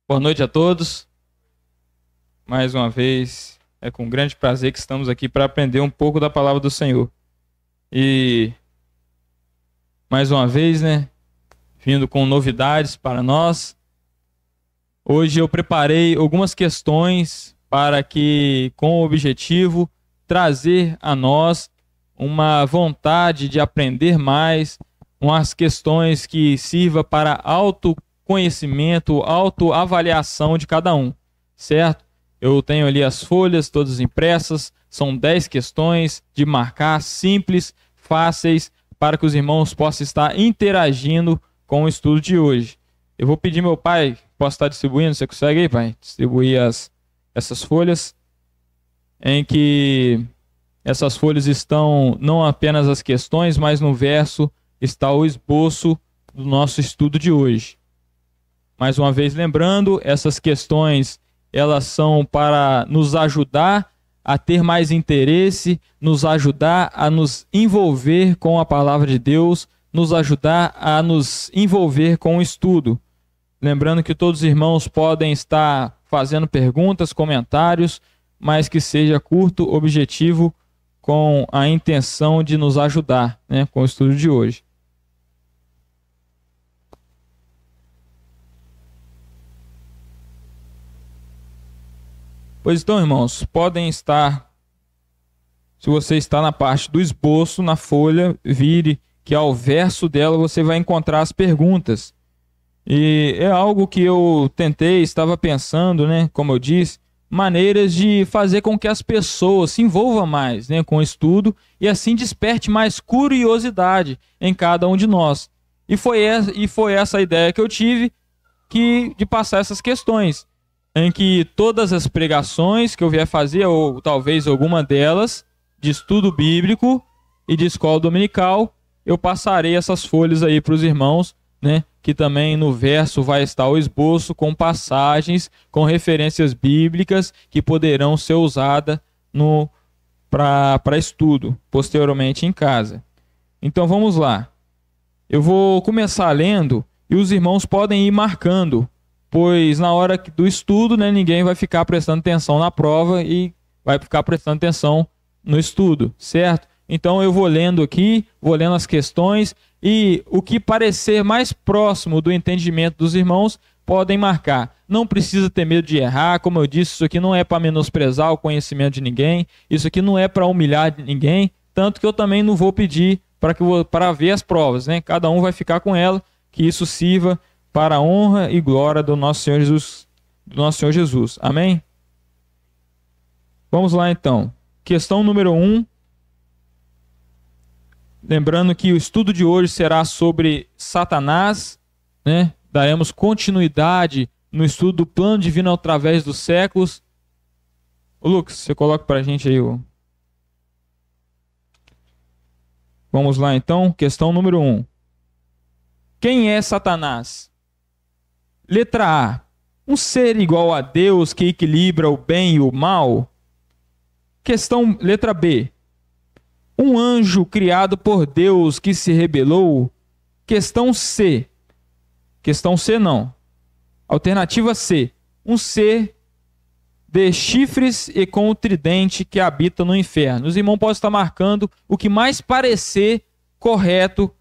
Boa noite a todos. Mais uma vez, é com grande prazer que estamos aqui para aprender um pouco da palavra do Senhor. E mais uma vez, vindo com novidades para nós. Hoje eu preparei algumas questões para que, com o objetivo, trazer a nós uma vontade de aprender mais, umas questões que sirva para autoconhecimento, autoavaliação de cada um, certo? Eu tenho ali as folhas todas impressas, são 10 questões de marcar, simples, fáceis, para que os irmãos possam estar interagindo com o estudo de hoje. Eu vou pedir meu pai, posso estar distribuindo, você consegue aí, pai? Distribuir essas folhas, em que essas folhas estão não apenas as questões, mas no verso está o esboço do nosso estudo de hoje. Mais uma vez lembrando, essas questões elas são para nos ajudar a ter mais interesse, nos ajudar a nos envolver com a palavra de Deus, nos ajudar a nos envolver com o estudo. Lembrando que todos os irmãos podem estar fazendo perguntas, comentários, mas que seja curto, objetivo, com a intenção de nos ajudar, com o estudo de hoje. Pois então, irmãos, podem estar, se você está na parte do esboço, na folha, vire que ao verso dela você vai encontrar as perguntas. E é algo que eu tentei, estava pensando, como eu disse, maneiras de fazer com que as pessoas se envolvam mais, com o estudo e assim desperte mais curiosidade em cada um de nós. E foi essa a ideia que eu tive de passar essas questões, em que todas as pregações que eu vier fazer, ou talvez alguma delas, de estudo bíblico e de escola dominical, eu passarei essas folhas aí para os irmãos, que também no verso vai estar o esboço com passagens, com referências bíblicas que poderão ser usadas para estudo, posteriormente em casa. Então vamos lá. Eu vou começar lendo e os irmãos podem ir marcando, pois na hora do estudo, ninguém vai ficar prestando atenção na prova e vai ficar prestando atenção no estudo, certo? Então eu vou lendo aqui, vou lendo as questões e o que parecer mais próximo do entendimento dos irmãos podem marcar. Não precisa ter medo de errar, como eu disse, isso aqui não é para menosprezar o conhecimento de ninguém, isso aqui não é para humilhar ninguém, tanto que eu também não vou pedir para ver as provas, Cada um vai ficar com ela, que isso sirva para a honra e glória do nosso Senhor Jesus. Amém? Vamos lá então. Questão número 1. Lembrando que o estudo de hoje será sobre Satanás, Daremos continuidade no estudo do plano divino através dos séculos. Ô Lucas, você coloca para a gente aí o... Vamos lá então, questão número 1. Quem é Satanás? Letra A. Um ser igual a Deus que equilibra o bem e o mal? Letra B. Um anjo criado por Deus que se rebelou? Questão C não. Alternativa C. Um ser de chifres e com o tridente que habita no inferno. Os irmãos podem estar marcando o que mais parecer correto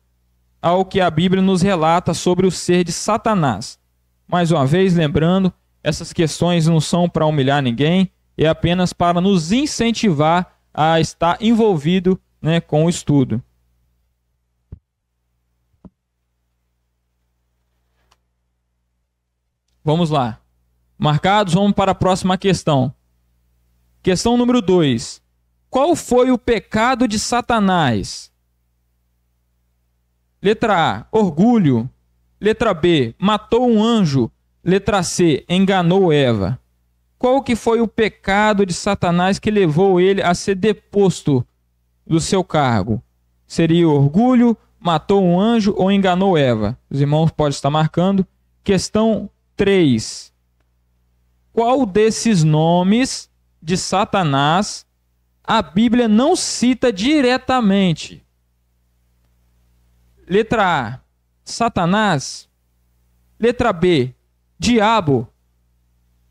ao que a Bíblia nos relata sobre o ser de Satanás. Mais uma vez, lembrando, essas questões não são para humilhar ninguém, é apenas para nos incentivar a estar envolvido com o estudo. Vamos lá. Marcados, vamos para a próxima questão. Questão número 2. Qual foi o pecado de Satanás? Letra A, orgulho. Letra B, matou um anjo. Letra C, enganou Eva. Qual que foi o pecado de Satanás que levou ele a ser deposto do seu cargo? Seria orgulho, matou um anjo ou enganou Eva? Os irmãos podem estar marcando. Questão 3. Qual desses nomes de Satanás a Bíblia não cita diretamente? Letra A, Satanás. Letra B, diabo.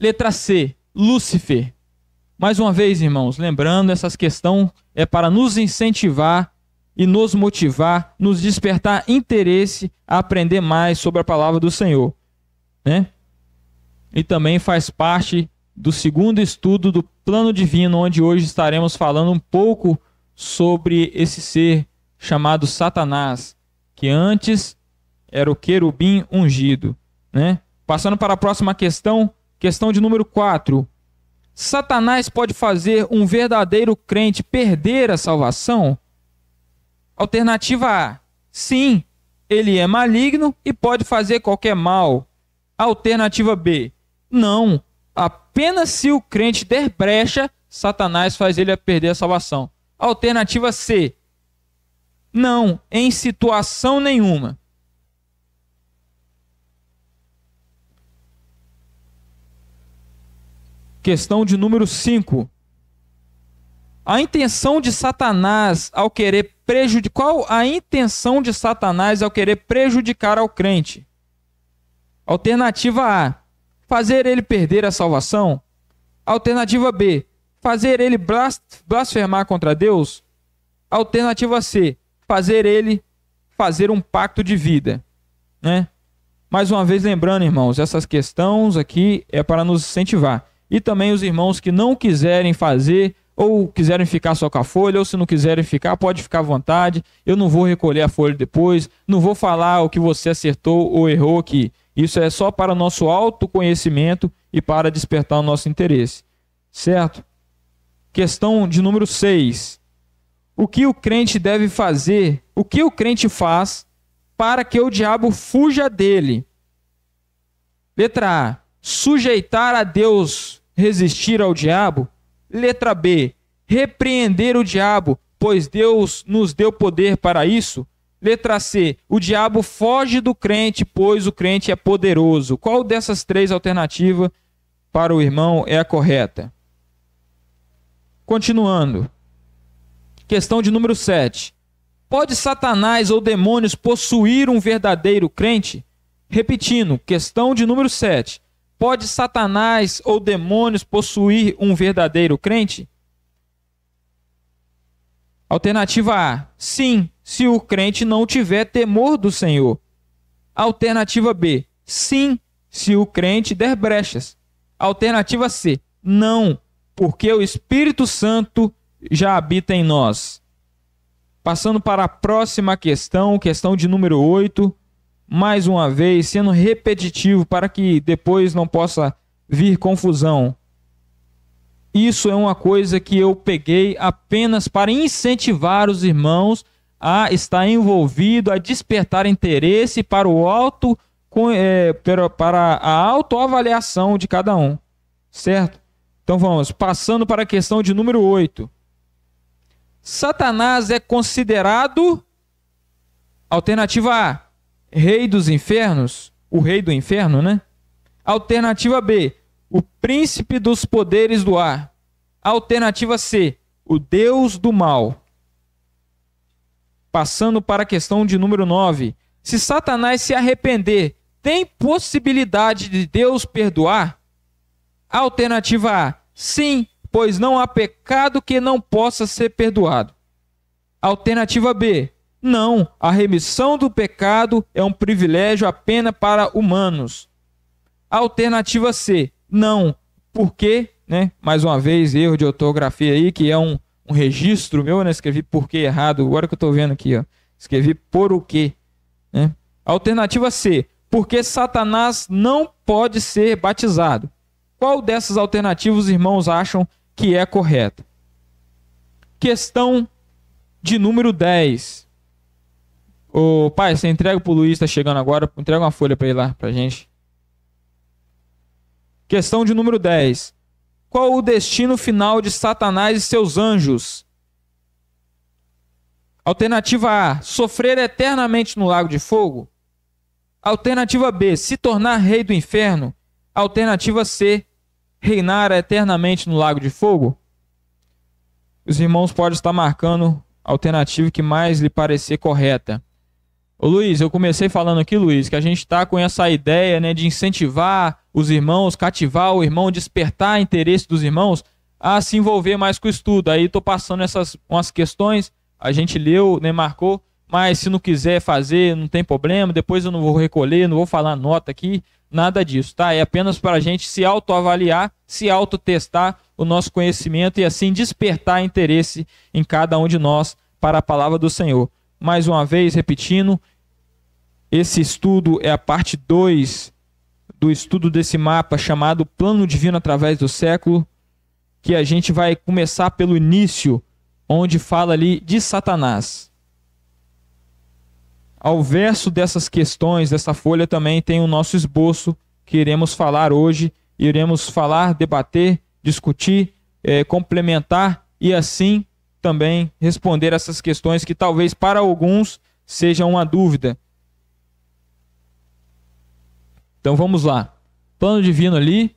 Letra C, Lúcifer. Mais uma vez, irmãos, lembrando, essas questões é para nos incentivar e nos motivar, nos despertar interesse a aprender mais sobre a palavra do Senhor, né? E também faz parte do segundo estudo do plano divino, onde hoje estaremos falando um pouco sobre esse ser chamado Satanás, que antes era o querubim ungido, né? Passando para a próxima questão, questão de número 4. Satanás pode fazer um verdadeiro crente perder a salvação? Alternativa A, sim, ele é maligno e pode fazer qualquer mal. Alternativa B, não, apenas se o crente der brecha, Satanás faz ele perder a salvação. Alternativa C, não, em situação nenhuma. Questão de número 5. A intenção de Satanás ao querer prejudicar... Qual a intenção de Satanás ao querer prejudicar ao crente? Alternativa A, fazer ele perder a salvação. Alternativa B, fazer ele blasfemar contra Deus. Alternativa C, fazer ele fazer um pacto de vida, né? Mais uma vez lembrando, irmãos, essas questões aqui é para nos incentivar. E também os irmãos que não quiserem fazer, ou quiserem ficar só com a folha, ou se não quiserem ficar, pode ficar à vontade. Eu não vou recolher a folha depois, não vou falar o que você acertou ou errou aqui. Isso é só para o nosso autoconhecimento e para despertar o nosso interesse. Certo? Questão de número 6. O que o crente deve fazer? O que o crente faz para que o diabo fuja dele? Letra A, sujeitar a Deus, resistir ao diabo. Letra B, repreender o diabo, pois Deus nos deu poder para isso. Letra C, o diabo foge do crente, pois o crente é poderoso. Qual dessas três alternativas para o irmão é a correta? Continuando. Questão de número 7. Pode Satanás ou demônios possuir um verdadeiro crente? Repetindo, questão de número 7. Pode Satanás ou demônios possuir um verdadeiro crente? Alternativa A, sim, se o crente não tiver temor do Senhor. Alternativa B, sim, se o crente der brechas. Alternativa C, não, porque o Espírito Santo já habita em nós. Passando para a próxima questão, questão de número 8. Mais uma vez, sendo repetitivo para que depois não possa vir confusão. Isso é uma coisa que eu peguei apenas para incentivar os irmãos a estar envolvido, a despertar interesse para para a autoavaliação de cada um. Certo? Então vamos, passando para a questão de número 8. Satanás é considerado, alternativa A, rei dos infernos, o rei do inferno, né? Alternativa B, o príncipe dos poderes do ar. Alternativa C, o deus do mal. Passando para a questão de número 9. Se Satanás se arrepender, tem possibilidade de Deus perdoar? Alternativa A, sim, pois não há pecado que não possa ser perdoado. Alternativa B, não, a remissão do pecado é um privilégio apenas para humanos. Alternativa C, não, porque, né, mais uma vez, erro de ortografia aí, que é um registro meu, né, escrevi porque errado, agora que eu estou vendo aqui, ó, escrevi por o quê, né? Alternativa C, porque Satanás não pode ser batizado. Qual dessas alternativas os irmãos acham que é correta? Questão de número 10. Ô, pai, você entrega pro Luiz, tá chegando agora, entrega uma folha para ele lá, pra gente. Questão de número 10. Qual o destino final de Satanás e seus anjos? Alternativa A, sofrer eternamente no lago de fogo. Alternativa B, se tornar rei do inferno. Alternativa C, reinar eternamente no lago de fogo. Os irmãos podem estar marcando a alternativa que mais lhe parecer correta. Ô Luiz, eu comecei falando aqui, Luiz, que a gente está com essa ideia, né, de incentivar os irmãos, cativar o irmão, despertar interesse dos irmãos a se envolver mais com o estudo. Aí estou passando umas questões, a gente leu, né, marcou, mas se não quiser fazer, não tem problema, depois eu não vou recolher, não vou falar nota aqui, nada disso, tá? É apenas para a gente se autoavaliar, se autotestar o nosso conhecimento e assim despertar interesse em cada um de nós para a palavra do Senhor. Mais uma vez, repetindo, esse estudo é a parte 2 do estudo desse mapa chamado Plano Divino através do século, que a gente vai começar pelo início, onde fala ali de Satanás. Ao verso dessas questões, dessa folha também tem o nosso esboço, que iremos falar hoje, iremos falar, debater, discutir, complementar e assim também responder essas questões que talvez para alguns sejam uma dúvida. Então vamos lá. Plano divino ali.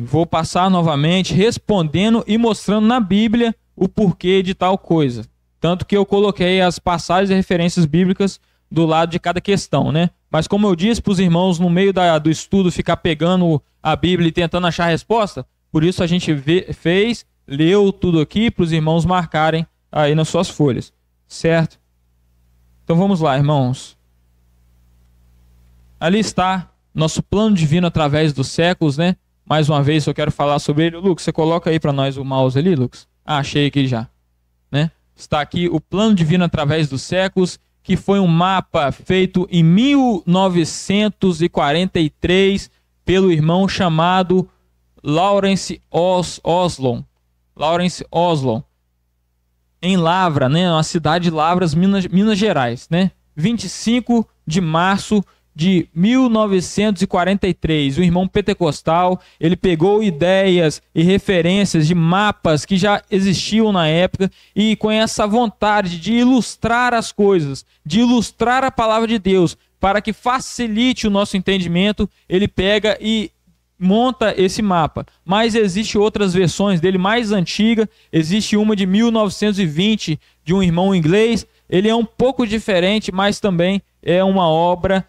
Vou passar novamente respondendo e mostrando na Bíblia o porquê de tal coisa. Tanto que eu coloquei as passagens e referências bíblicas do lado de cada questão, né? Mas como eu disse para os irmãos no meio do estudo ficar pegando a Bíblia e tentando achar a resposta, por isso a gente leu tudo aqui para os irmãos marcarem aí nas suas folhas, certo? Então vamos lá, irmãos. Ali está nosso plano divino através dos séculos, né? Mais uma vez eu quero falar sobre ele. Lucas, você coloca aí para nós o mouse ali, Lucas? Ah, achei aqui já, né? Está aqui o plano divino através dos séculos, que foi um mapa feito em 1943 pelo irmão chamado Lawrence Oslon. Lawrence Oslon. Em Lavra, né, na cidade de Lavras, Minas Gerais, né? 25 de março de 1943, o irmão pentecostal, ele pegou ideias e referências de mapas que já existiam na época e com essa vontade de ilustrar as coisas, de ilustrar a palavra de Deus, para que facilite o nosso entendimento, ele pega e monta esse mapa. Mas existem outras versões dele mais antiga, existe uma de 1920 de um irmão inglês, ele é um pouco diferente, mas também é uma obra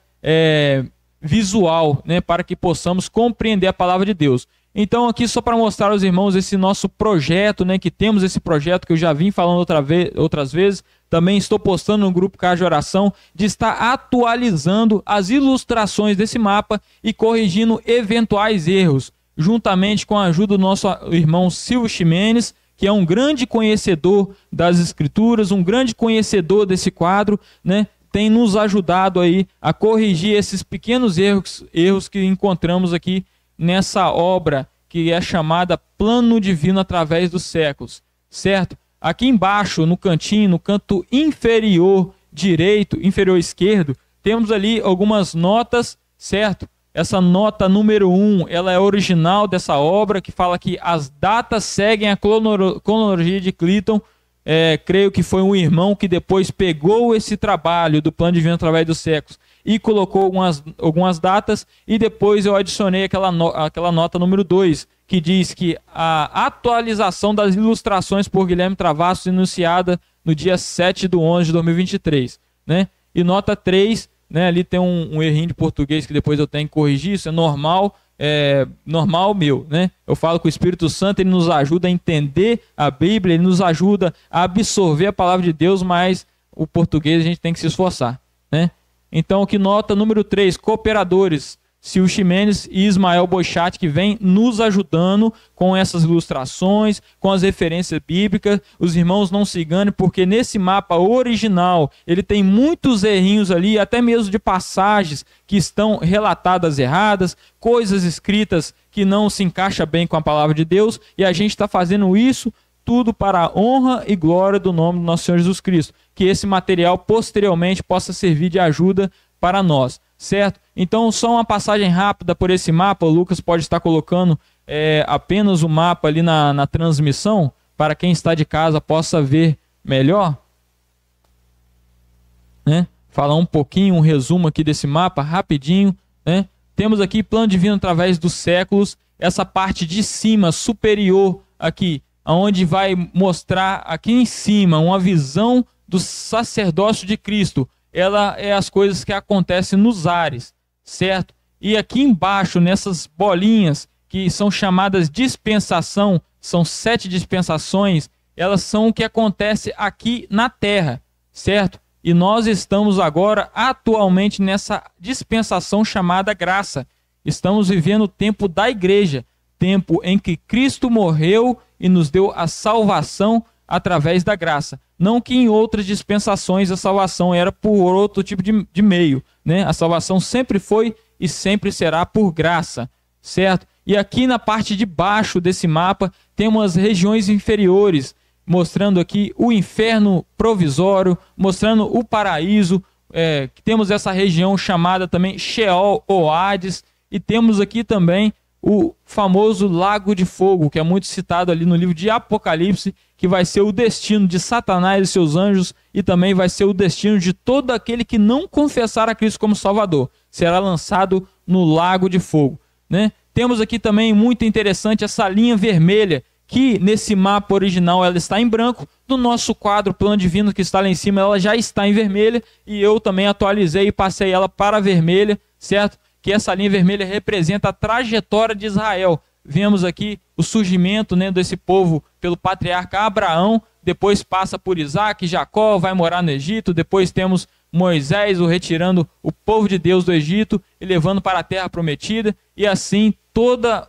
visual, né, para que possamos compreender a palavra de Deus. Então aqui só para mostrar aos irmãos esse nosso projeto, né, que temos esse projeto que eu já vim falando outras vezes, também estou postando no grupo Casa de Oração, de estar atualizando as ilustrações desse mapa e corrigindo eventuais erros, juntamente com a ajuda do nosso irmão Silvio Ximenes, que é um grande conhecedor das Escrituras, um grande conhecedor desse quadro, né, tem nos ajudado aí a corrigir esses pequenos erros que encontramos aqui nessa obra que é chamada Plano Divino através dos séculos, certo? Aqui embaixo, no cantinho, no canto inferior direito, inferior esquerdo, temos ali algumas notas, certo? Essa nota número 1, ela é original dessa obra, que fala que as datas seguem a cronologia de Clinton. Creio que foi um irmão que depois pegou esse trabalho do Plano Divino através dos séculos e colocou algumas datas, e depois eu adicionei aquela nota número 2, que diz que a atualização das ilustrações por Guilherme Travassos iniciada no dia 7/11 de 2023, né? E nota 3, né, ali tem um errinho de português que depois eu tenho que corrigir, isso é normal, normal meu, né? Eu falo que o Espírito Santo ele nos ajuda a entender a Bíblia, ele nos ajuda a absorver a palavra de Deus, mas o português a gente tem que se esforçar, né? Então aqui nota número 3, cooperadores, Silvio Ximenes e Ismael Boichat, que vem nos ajudando com essas ilustrações, com as referências bíblicas. Os irmãos não se enganem, porque nesse mapa original ele tem muitos errinhos ali, até mesmo de passagens que estão relatadas erradas, coisas escritas que não se encaixam bem com a palavra de Deus, e a gente está fazendo isso tudo para a honra e glória do nome do nosso Senhor Jesus Cristo. Que esse material posteriormente possa servir de ajuda para nós, certo? Então só uma passagem rápida por esse mapa. O Lucas pode estar colocando apenas o mapa ali na transmissão, para quem está de casa possa ver melhor, né? Falar um pouquinho, um resumo aqui desse mapa, rapidinho, né? Temos aqui Plano Divino através dos séculos, essa parte de cima, superior aqui, onde vai mostrar aqui em cima uma visão do sacerdócio de Cristo. Ela é as coisas que acontecem nos ares, certo? E aqui embaixo, nessas bolinhas, que são chamadas dispensação, são 7 dispensações, elas são o que acontece aqui na terra, certo? E nós estamos agora, atualmente, nessa dispensação chamada graça. Estamos vivendo o tempo da igreja, tempo em que Cristo morreu e nos deu a salvação através da graça. Não que em outras dispensações a salvação era por outro tipo de meio, né? A salvação sempre foi e sempre será por graça, certo? E aqui na parte de baixo desse mapa temos as regiões inferiores, mostrando aqui o inferno provisório, mostrando o paraíso, temos essa região chamada também Sheol ou Hades, e temos aqui também o famoso Lago de Fogo, que é muito citado ali no livro de Apocalipse, que vai ser o destino de Satanás e seus anjos, e também vai ser o destino de todo aquele que não confessar a Cristo como Salvador. Será lançado no Lago de Fogo, né? Temos aqui também, muito interessante, essa linha vermelha, que nesse mapa original ela está em branco. No nosso quadro Plano Divino, que está lá em cima, ela já está em vermelha, e eu também atualizei e passei ela para vermelha, certo? Que essa linha vermelha representa a trajetória de Israel. Vemos aqui o surgimento, né, desse povo pelo patriarca Abraão, depois passa por Isaac, Jacó vai morar no Egito, depois temos Moisés retirando o povo de Deus do Egito e levando para a terra prometida, e assim toda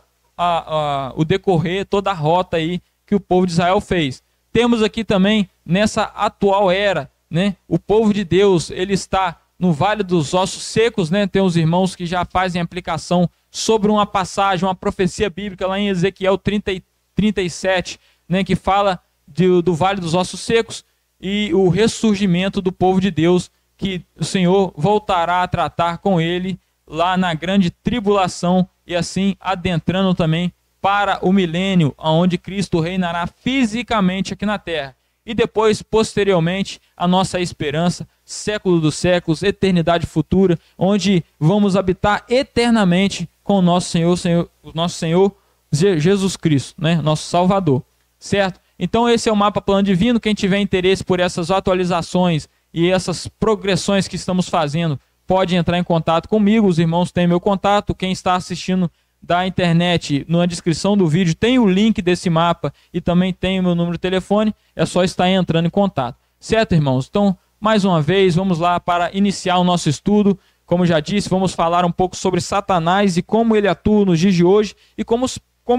o decorrer, toda a rota aí que o povo de Israel fez. Temos aqui também, nessa atual era, né, o povo de Deus, ele está no Vale dos Ossos Secos, né? Tem os irmãos que já fazem aplicação sobre uma passagem, uma profecia bíblica lá em Ezequiel 30 e 37, né? Que fala do Vale dos Ossos Secos e o ressurgimento do povo de Deus, que o Senhor voltará a tratar com ele lá na grande tribulação, e assim adentrando também para o milênio, onde Cristo reinará fisicamente aqui na terra. E depois, posteriormente, a nossa esperança, século dos séculos, eternidade futura, onde vamos habitar eternamente com o nosso Senhor Jesus Cristo, né? Nosso Salvador, certo? Então esse é o mapa Plano Divino. Quem tiver interesse por essas atualizações e essas progressões que estamos fazendo, pode entrar em contato comigo. Os irmãos têm meu contato. Quem está assistindo da internet, na descrição do vídeo tem o link desse mapa e também tem o meu número de telefone. É só estar entrando em contato, certo, irmãos? Então, mais uma vez, vamos lá para iniciar o nosso estudo. Como já disse, vamos falar um pouco sobre Satanás e como ele atua nos dias de hoje e como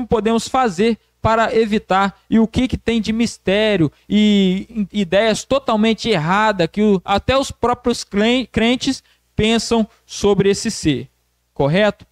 podemos fazer para evitar, e o que tem de mistério e ideias totalmente erradas que até os próprios crentes pensam sobre esse ser, correto?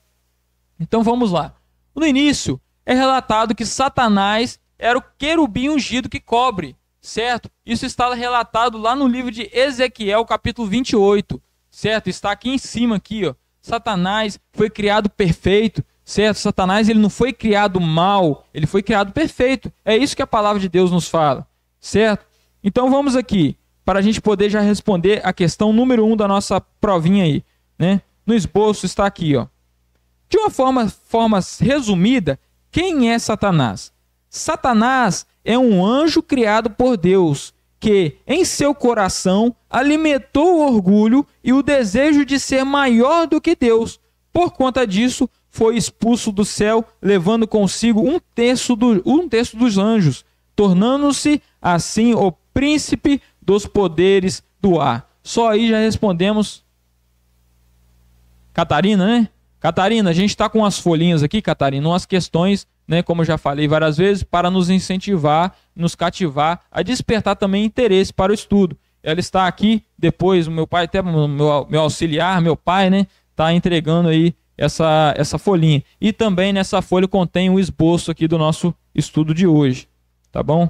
Então vamos lá. No início é relatado que Satanás era o querubim ungido que cobre, certo? Isso está relatado lá no livro de Ezequiel, capítulo 28, certo? Está aqui em cima, aqui, ó. Satanás foi criado perfeito, certo? Satanás, ele não foi criado mal, ele foi criado perfeito. É isso que a palavra de Deus nos fala, certo? Então vamos aqui, para a gente poder já responder a questão número 1 da nossa provinha aí, né? No esboço está aqui, ó. De uma forma resumida, quem é Satanás? Satanás é um anjo criado por Deus, que em seu coração alimentou o orgulho e o desejo de ser maior do que Deus. Por conta disso, foi expulso do céu, levando consigo um terço dos anjos, tornando-se assim o príncipe dos poderes do ar. Só aí já respondemos. Catarina, né? Catarina, a gente está com umas folhinhas aqui, Catarina, umas questões, né, como eu já falei várias vezes, para nos incentivar, nos cativar, a despertar também interesse para o estudo. Ela está aqui, depois o meu pai, até meu auxiliar, meu pai, né, está entregando aí essa folhinha. E também nessa folha contém um esboço aqui do nosso estudo de hoje, tá bom?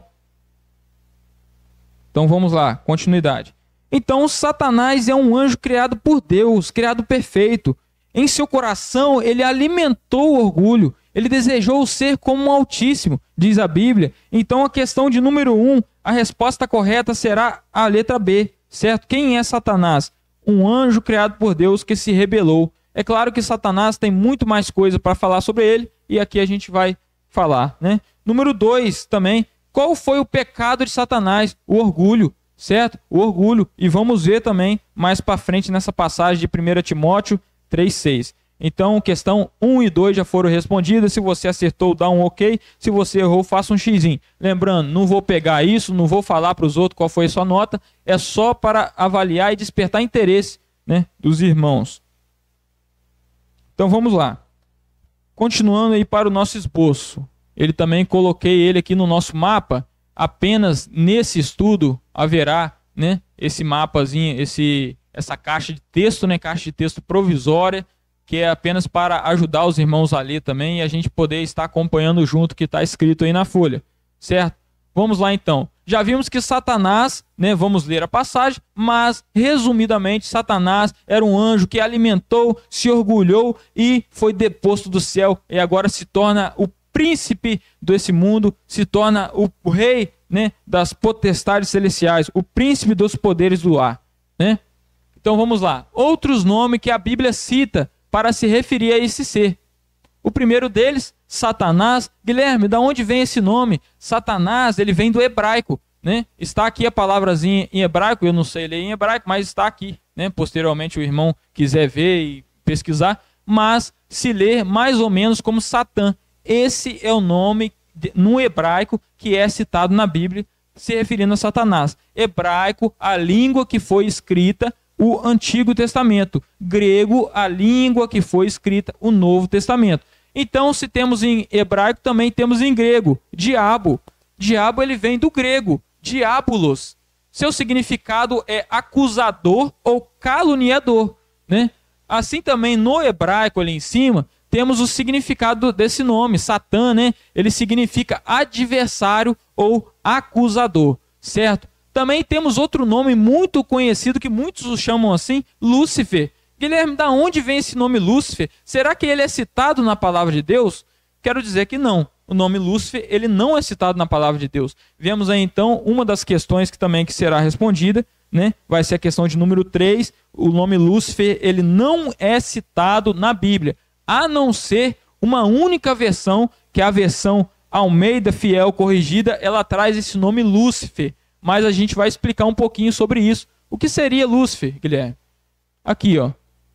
Então vamos lá, continuidade. Então Satanás é um anjo criado por Deus, criado perfeito. Em seu coração, ele alimentou o orgulho. Ele desejou ser como um Altíssimo, diz a Bíblia. Então, a questão de número 1, a resposta correta será a letra B, certo? Quem é Satanás? Um anjo criado por Deus que se rebelou. É claro que Satanás tem muito mais coisa para falar sobre ele, e aqui a gente vai falar, né? Número 2 também, qual foi o pecado de Satanás? O orgulho, certo? O orgulho. E vamos ver também mais para frente nessa passagem de 1 Timóteo 3,6. Então, questão 1 e 2 já foram respondidas. Se você acertou, dá um ok. Se você errou, faça um xizinho. Lembrando, não vou pegar isso, não vou falar para os outros qual foi a sua nota. É só para avaliar e despertar interesse, né, dos irmãos. Então, vamos lá. Continuando aí para o nosso esboço. Ele também coloquei ele aqui no nosso mapa. Apenas nesse estudo haverá, né, esse mapazinho, essa caixa de texto, né, caixa de texto provisória, que é apenas para ajudar os irmãos a ler também e a gente poder estar acompanhando junto o que está escrito aí na folha, certo? Vamos lá então. Já vimos que Satanás, né, vamos ler a passagem, mas resumidamente Satanás era um anjo que alimentou, se orgulhou e foi deposto do céu e agora se torna o príncipe desse mundo, se torna o rei, né, das potestades celestiais, o príncipe dos poderes do ar, né? Então vamos lá. Outros nomes que a Bíblia cita para se referir a esse ser. O primeiro deles, Satanás. Guilherme, da onde vem esse nome? Satanás, ele vem do hebraico, né? Está aqui a palavrazinha em hebraico, eu não sei ler em hebraico, mas está aqui, né? Posteriormente o irmão quiser ver e pesquisar, mas se lê mais ou menos como Satã. Esse é o nome no hebraico que é citado na Bíblia, se referindo a Satanás. Hebraico, a língua que foi escrita o Antigo Testamento. Grego, a língua que foi escrita o Novo Testamento. Então, se temos em hebraico, também temos em grego, diabo. Diabo, ele vem do grego, diabolos. Seu significado é acusador ou caluniador, né? Assim também no hebraico, ali em cima, temos o significado desse nome, Satã, né? Ele significa adversário ou acusador, certo? Também temos outro nome muito conhecido, que muitos o chamam assim, Lúcifer. Guilherme, da onde vem esse nome Lúcifer? Será que ele é citado na palavra de Deus? Quero dizer que não. O nome Lúcifer, ele não é citado na palavra de Deus. Vemos aí então uma das questões que será respondida, né? Vai ser a questão de número 3. O nome Lúcifer, ele não é citado na Bíblia, a não ser uma única versão, que é a versão Almeida Fiel Corrigida, ela traz esse nome Lúcifer. Mas a gente vai explicar um pouquinho sobre isso. O que seria Lúcifer, Guilherme? Aqui, ó.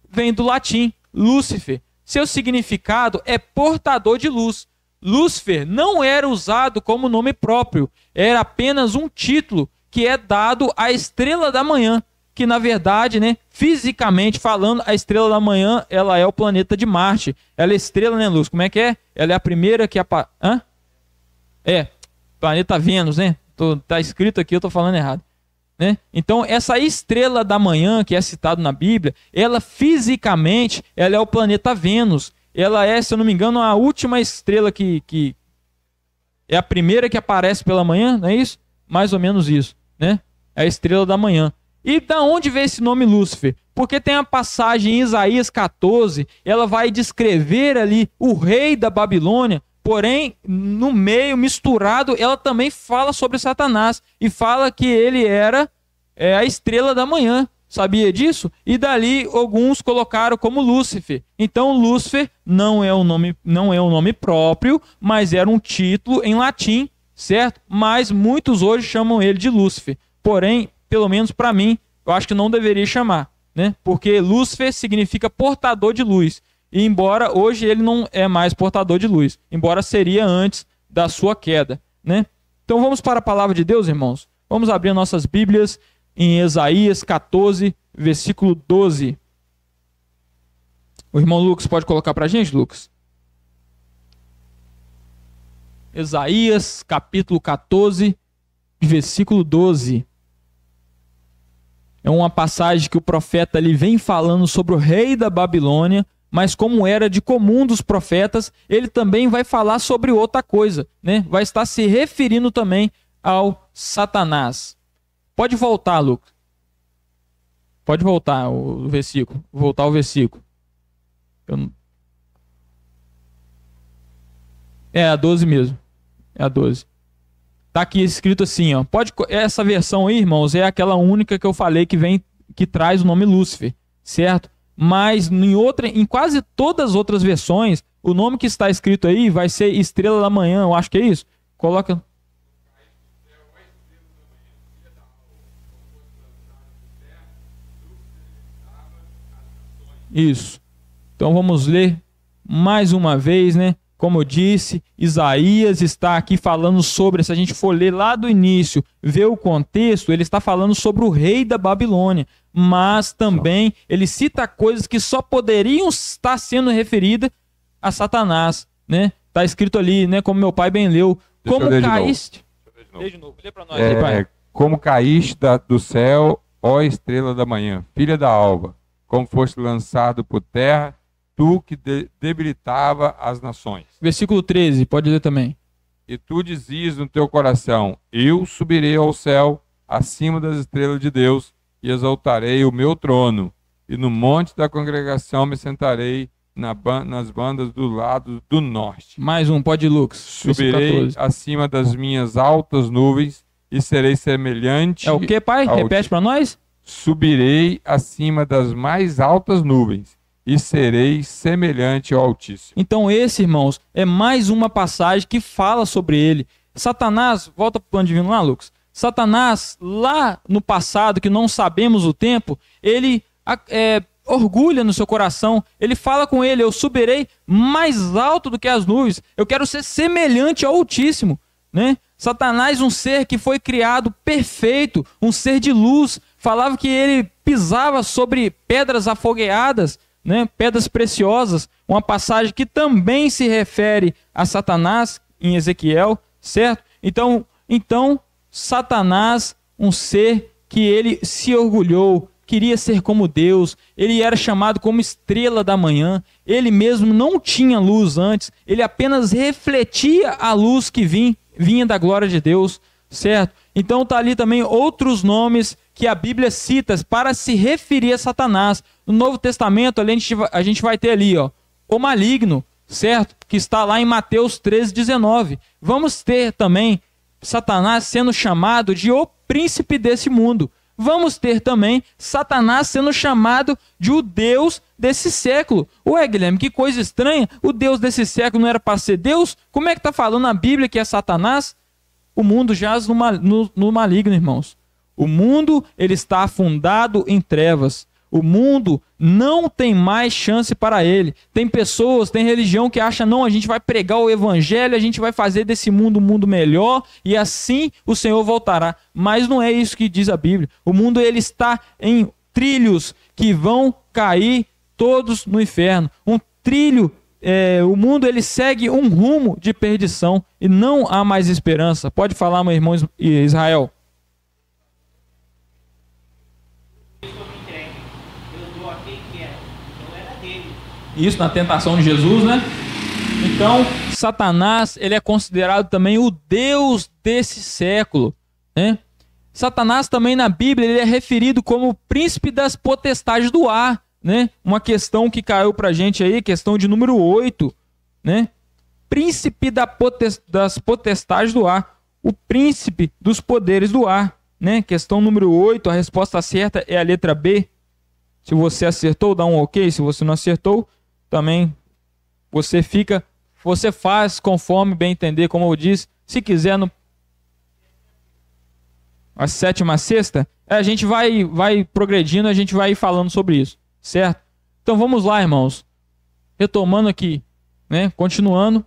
Vem do latim, Lúcifer. Seu significado é portador de luz. Lúcifer não era usado como nome próprio. Era apenas um título que é dado à estrela da manhã. Que, na verdade, né, fisicamente falando, a estrela da manhã, ela é o planeta de Marte. Ela é estrela, né, Luz? Como é que é? Ela é a primeira que aparece... planeta Vênus, né? Tá escrito aqui, eu tô falando errado, né? Então, essa estrela da manhã, que é citado na Bíblia, ela fisicamente, ela é o planeta Vênus. Ela é, se eu não me engano, a última estrela que é a primeira que aparece pela manhã, não é isso? Mais ou menos isso, né? É a estrela da manhã. E da onde veio esse nome Lúcifer? Porque tem a passagem em Isaías 14, ela vai descrever ali o rei da Babilônia. Porém, no meio, misturado, ela também fala sobre Satanás. E fala que ele era a estrela da manhã. Sabia disso? E dali, alguns colocaram como Lúcifer. Então, Lúcifer não é um nome próprio, mas era um título em latim, certo? Mas muitos hoje chamam ele de Lúcifer. Porém, pelo menos para mim, eu acho que não deveria chamar, né? Porque Lúcifer significa portador de luz. E embora hoje ele não é mais portador de luz, embora seria antes da sua queda, né? Então vamos para a palavra de Deus, irmãos. Vamos abrir nossas Bíblias em Isaías 14, versículo 12. O irmão Lucas pode colocar para a gente, Lucas? Isaías, capítulo 14, versículo 12. É uma passagem que o profeta ali vem falando sobre o rei da Babilônia, mas como era de comum dos profetas, ele também vai falar sobre outra coisa, né? Vai estar se referindo também ao Satanás. Pode voltar, Lucas. Pode voltar o versículo. Voltar o versículo. É a 12 mesmo. É a 12. Tá aqui escrito assim, ó. Essa versão aí, irmãos, é aquela única que eu falei que traz o nome Lúcifer, certo? Mas em quase todas as outras versões, o nome que está escrito aí vai ser Estrela da Manhã, eu acho que é isso. Coloca. Isso. Então vamos ler mais uma vez, né? Como eu disse, Isaías está aqui falando sobre, se a gente for ler lá do início, ver o contexto, ele está falando sobre o rei da Babilônia, mas também ele cita coisas que só poderiam estar sendo referidas a Satanás, né? Está escrito ali, né? Como meu pai bem leu, como caíste... Lê de novo, lê para nós aí, pai. Como caíste do céu, ó estrela da manhã, filha da alva, como foste lançado por terra, tu que debilitava as nações. Versículo 13, pode ler também. E tu dizias no teu coração, eu subirei ao céu, acima das estrelas de Deus, e exaltarei o meu trono, e no monte da congregação me sentarei nas bandas do lado do norte. Mais um, pode ir, Lucas. Subirei acima das minhas altas nuvens, e serei semelhante... É o que, pai? Repete para nós. Subirei acima das mais altas nuvens, e serei semelhante ao Altíssimo. Então esse, irmãos, é mais uma passagem que fala sobre ele. Satanás, volta para o plano divino lá, Lucas. Satanás, lá no passado, que não sabemos o tempo, ele orgulha no seu coração. Ele fala com ele, eu subirei mais alto do que as nuvens. Eu quero ser semelhante ao Altíssimo, né? Satanás, um ser que foi criado perfeito, um ser de luz, falava que ele pisava sobre pedras afogueadas, né, pedras preciosas, uma passagem que também se refere a Satanás em Ezequiel, certo? Então Satanás, um ser que ele se orgulhou, queria ser como Deus, ele era chamado como estrela da manhã, ele mesmo não tinha luz antes, ele apenas refletia a luz que vinha da glória de Deus, certo? Então está ali também outros nomes que a Bíblia cita para se referir a Satanás. No Novo Testamento, a gente vai ter ali, ó, o maligno, certo? Que está lá em Mateus 13:19. Vamos ter também Satanás sendo chamado de o príncipe desse mundo. Vamos ter também Satanás sendo chamado de o Deus desse século. Ué, Guilherme, que coisa estranha. O Deus desse século não era para ser Deus? Como é que está falando na Bíblia que é Satanás? O mundo jaz no maligno, irmãos. O mundo, ele está afundado em trevas. O mundo não tem mais chance para ele. Tem pessoas, tem religião que acha, não, a gente vai pregar o evangelho, a gente vai fazer desse mundo um mundo melhor e assim o Senhor voltará. Mas não é isso que diz a Bíblia. O mundo, ele está em trilhos que vão cair todos no inferno. Um trilho, o mundo, ele segue um rumo de perdição e não há mais esperança. Pode falar, meu irmão Israel. Isso na tentação de Jesus, né? Então, Satanás, ele é considerado também o Deus desse século, né? Satanás também na Bíblia, ele é referido como o príncipe das potestades do ar, né? Uma questão que caiu pra gente aí, questão de número 8, né? Príncipe das potestades do ar, o príncipe dos poderes do ar, né? Questão número 8, a resposta certa é a letra B. Se você acertou, dá um ok. Se você não acertou, também você faz conforme bem entender, como eu disse. Se quiser, a sétima, a sexta, a gente vai progredindo, a gente vai falando sobre isso, certo? Então vamos lá, irmãos. Retomando aqui, né? Continuando.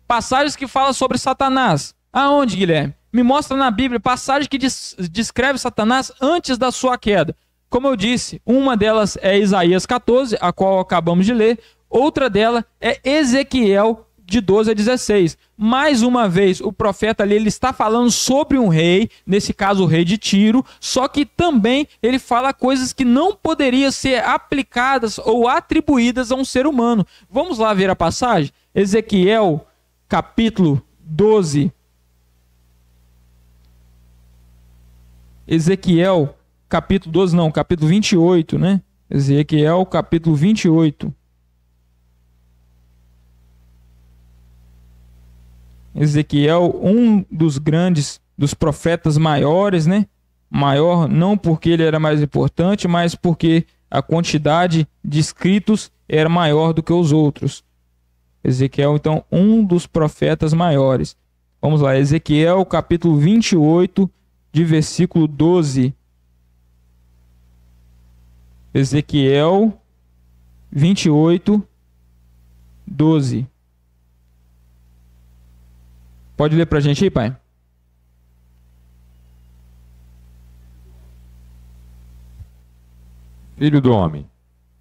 Passagens que falam sobre Satanás. Aonde, Guilherme? Me mostra na Bíblia passagem que descreve Satanás antes da sua queda. Como eu disse, uma delas é Isaías 14, a qual acabamos de ler. Outra dela é Ezequiel, de 12 a 16. Mais uma vez, o profeta ali, ele está falando sobre um rei, nesse caso o rei de Tiro, só que também ele fala coisas que não poderiam ser aplicadas ou atribuídas a um ser humano. Vamos lá ver a passagem? Ezequiel, capítulo 12. Ezequiel, capítulo 12, não, capítulo 28, né? Ezequiel, capítulo 28. Ezequiel, um dos grandes, dos profetas maiores, né? Maior não porque ele era mais importante, mas porque a quantidade de escritos era maior do que os outros. Ezequiel, então, um dos profetas maiores. Vamos lá, Ezequiel, capítulo 28, de versículo 12. Ezequiel 28, 12. Pode ler para a gente aí, pai? Filho do homem,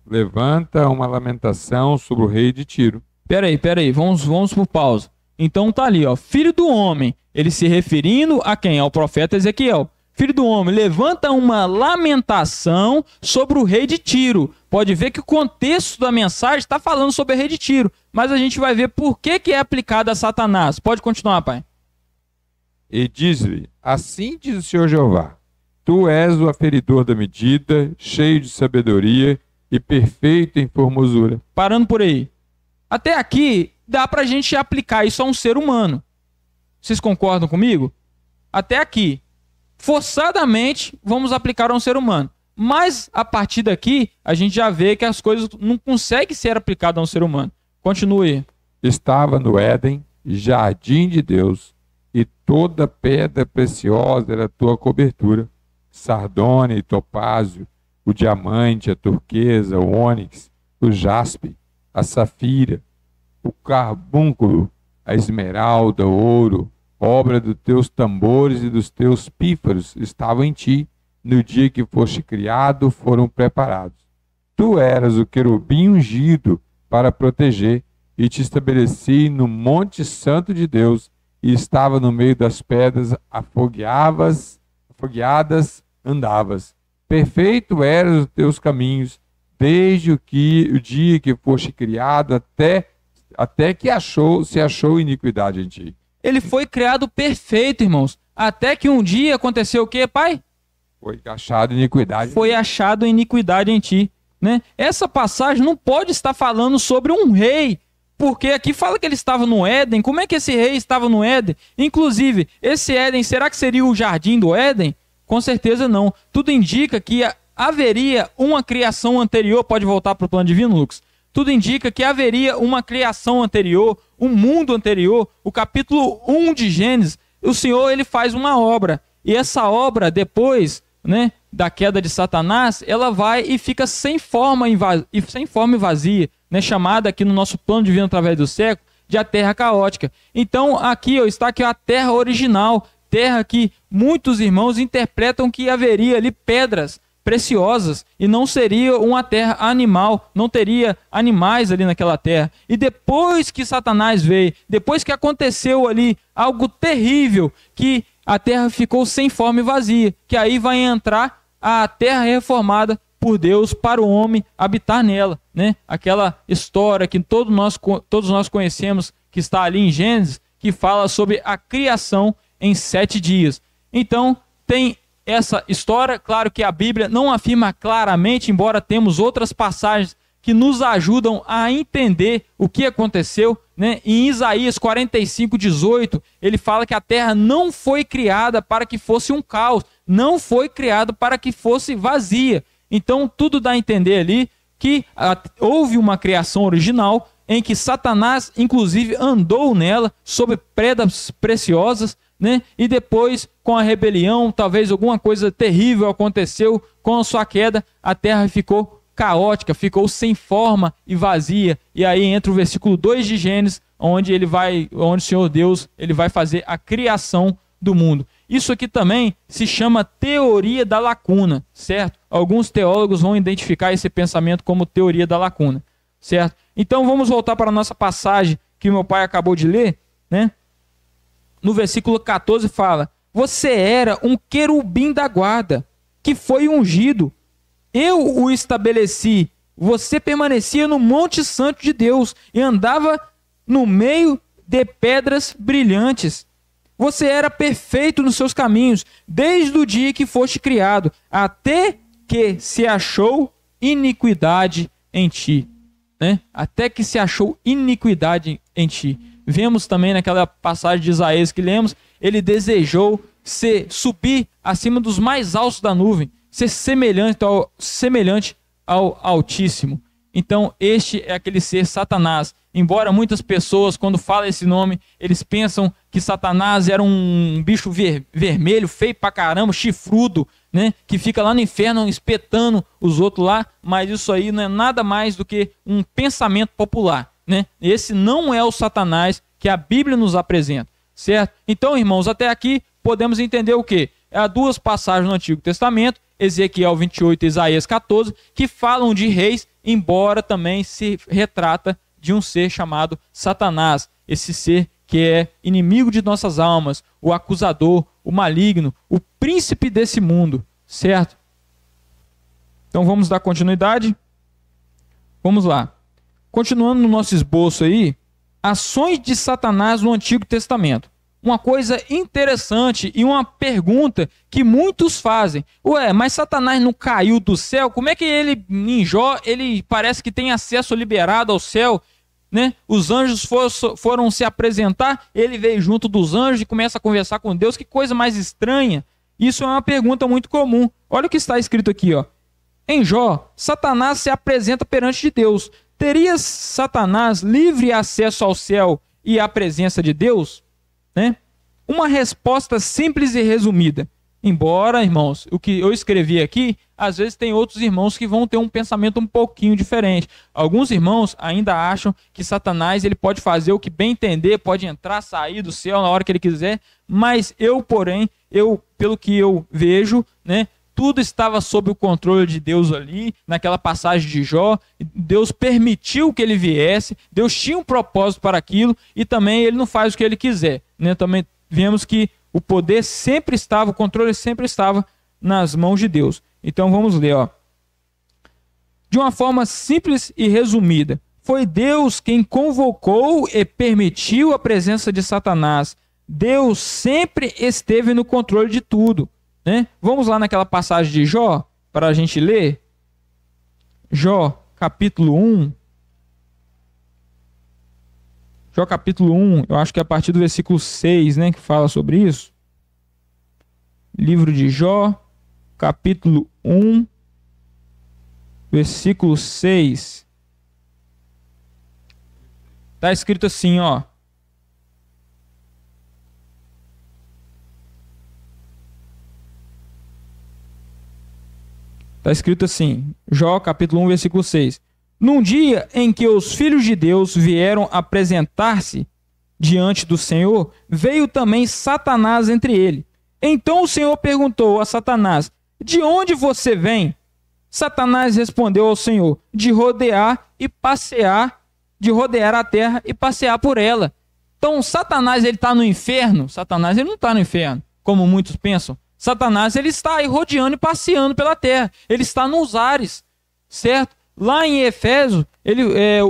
levanta uma lamentação sobre o rei de Tiro. Peraí, vamos por pausa. Então tá ali, ó, filho do homem, ele se referindo a quem? Ao profeta Ezequiel. Filho do homem, levanta uma lamentação sobre o rei de Tiro. Pode ver que o contexto da mensagem está falando sobre o rei de Tiro, mas a gente vai ver por que é aplicado a Satanás. Pode continuar, pai. E diz-lhe, assim diz o Senhor Jeová, tu és o aferidor da medida, cheio de sabedoria e perfeito em formosura. Parando por aí. Até aqui, dá pra gente aplicar isso a um ser humano. Vocês concordam comigo? Até aqui. Forçadamente, vamos aplicar a um ser humano. Mas, a partir daqui, a gente já vê que as coisas não conseguem ser aplicadas a um ser humano. Continue. Estava no Éden, jardim de Deus, e toda pedra preciosa era a tua cobertura, sardônia e topázio, o diamante, a turquesa, o ônix, o jaspe, a safira, o carbúnculo, a esmeralda, o ouro, obra dos teus tambores e dos teus pífaros estavam em ti, no dia que foste criado foram preparados. Tu eras o querubim ungido para proteger, e te estabeleci no monte santo de Deus, e estava no meio das pedras, afogueadas andavas. Perfeito eras os teus caminhos, desde o dia que foste criado até que se achou iniquidade em ti. Ele foi criado perfeito, irmãos. Até que um dia aconteceu o quê, pai? Foi achado iniquidade. Foi achado iniquidade em ti, né? Essa passagem não pode estar falando sobre um rei, porque aqui fala que ele estava no Éden. Como é que esse rei estava no Éden? Inclusive, esse Éden, será que seria o jardim do Éden? Com certeza não. Tudo indica que haveria uma criação anterior. Pode voltar para o plano divino, Lucas? Tudo indica que haveria uma criação anterior, um mundo anterior. O capítulo 1 de Gênesis, o Senhor ele faz uma obra. E essa obra, depois, né, da queda de Satanás, ela vai e fica sem forma e vazia, né, chamada aqui no nosso plano divino através do século de a terra caótica. Então aqui está aqui a terra original, terra que muitos irmãos interpretam que haveria ali pedras preciosas e não seria uma terra animal, não teria animais ali naquela terra. E depois que Satanás veio, depois que aconteceu ali algo terrível, que a terra ficou sem forma e vazia, que aí vai entrar a terra reformada por Deus para o homem habitar nela, né? Aquela história que todos nós conhecemos, que está ali em Gênesis, que fala sobre a criação em 7 dias. Então, tem essa história. Claro que a Bíblia não afirma claramente, embora temos outras passagens que nos ajudam a entender o que aconteceu, né? Em Isaías 45:18, ele fala que a terra não foi criada para que fosse um caos, não foi criada para que fosse vazia. Então, tudo dá a entender ali que houve uma criação original em que Satanás, inclusive, andou nela sob pedras preciosas, né? E depois, com a rebelião, talvez alguma coisa terrível aconteceu com a sua queda, a terra ficou caótica, ficou sem forma e vazia. E aí entra o versículo 2 de Gênesis, onde o Senhor Deus ele vai fazer a criação do mundo. Isso aqui também se chama teoria da lacuna, certo? Alguns teólogos vão identificar esse pensamento como teoria da lacuna, certo? Então vamos voltar para a nossa passagem que meu pai acabou de ler, né? No versículo 14 fala: você era um querubim da guarda, que foi ungido. Eu o estabeleci. Você permanecia no monte santo de Deus e andava no meio de pedras brilhantes. Você era perfeito nos seus caminhos, desde o dia que foste criado, até que se achou iniquidade em ti. Né? Até que se achou iniquidade em ti. Vemos também naquela passagem de Isaías que lemos, ele desejou subir acima dos mais altos da nuvem, ser semelhante ao Altíssimo. Então, este é aquele ser Satanás. Embora muitas pessoas, quando falam esse nome, eles pensam que Satanás era um bicho vermelho, feio pra caramba, chifrudo, né? Que fica lá no inferno espetando os outros lá, mas isso aí não é nada mais do que um pensamento popular, né? Esse não é o Satanás que a Bíblia nos apresenta, certo? Então, irmãos, até aqui podemos entender o quê? Há duas passagens no Antigo Testamento, Ezequiel 28 e Isaías 14, que falam de reis, embora também se retrata de um ser chamado Satanás, esse ser que é inimigo de nossas almas, o acusador, o maligno, o príncipe desse mundo, certo? Então vamos dar continuidade. Vamos lá. Continuando no nosso esboço aí, ações de Satanás no Antigo Testamento. Uma coisa interessante e uma pergunta que muitos fazem. Ué, mas Satanás não caiu do céu? Como é que ele, em Jó, ele parece que tem acesso liberado ao céu, né? Os anjos foram se apresentar, ele veio junto dos anjos e começa a conversar com Deus. Que coisa mais estranha. Isso é uma pergunta muito comum. Olha o que está escrito aqui, ó. Em Jó, Satanás se apresenta perante de Deus. Teria Satanás livre acesso ao céu e à presença de Deus? Né? Uma resposta simples e resumida. Embora, irmãos, o que eu escrevi aqui, às vezes tem outros irmãos que vão ter um pensamento um pouquinho diferente. Alguns irmãos ainda acham que Satanás ele pode fazer o que bem entender, pode entrar, sair do céu na hora que ele quiser, mas porém, pelo que eu vejo, né, tudo estava sob o controle de Deus ali, naquela passagem de Jó. Deus permitiu que ele viesse, Deus tinha um propósito para aquilo, e também ele não faz o que ele quiser, né? Também vemos que o poder sempre estava, o controle sempre estava nas mãos de Deus. Então vamos ler, ó. De uma forma simples e resumida, foi Deus quem convocou e permitiu a presença de Satanás. Deus sempre esteve no controle de tudo, né? Vamos lá naquela passagem de Jó, para a gente ler. Jó, capítulo 1. Jó, capítulo 1, eu acho que é a partir do versículo 6, né, que fala sobre isso. Livro de Jó, capítulo 1, versículo 6. Está escrito assim, ó. Está escrito assim, Jó capítulo 1, versículo 6. Num dia em que os filhos de Deus vieram apresentar-se diante do Senhor, veio também Satanás entre eles. Então o Senhor perguntou a Satanás, de onde você vem? Satanás respondeu ao Senhor, de rodear a terra e passear por ela. Então Satanás ele está no inferno? Satanás ele não está no inferno, como muitos pensam. Satanás ele está aí rodeando e passeando pela terra. Ele está nos ares, certo? Lá em Efésios,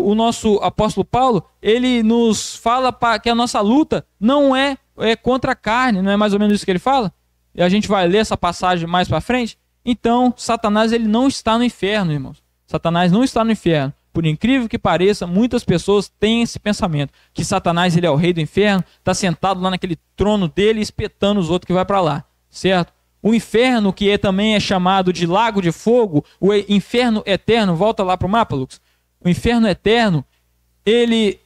o nosso apóstolo Paulo, ele nos fala que a nossa luta não é contra a carne, não é mais ou menos isso que ele fala? E a gente vai ler essa passagem mais para frente. Então, Satanás ele não está no inferno, irmãos. Satanás não está no inferno. Por incrível que pareça, muitas pessoas têm esse pensamento, que Satanás ele é o rei do inferno, está sentado lá naquele trono dele, espetando os outros que vai para lá, certo? O inferno, que também é chamado de lago de fogo, o inferno eterno, volta lá para o mapa, Lucas. O inferno eterno, ele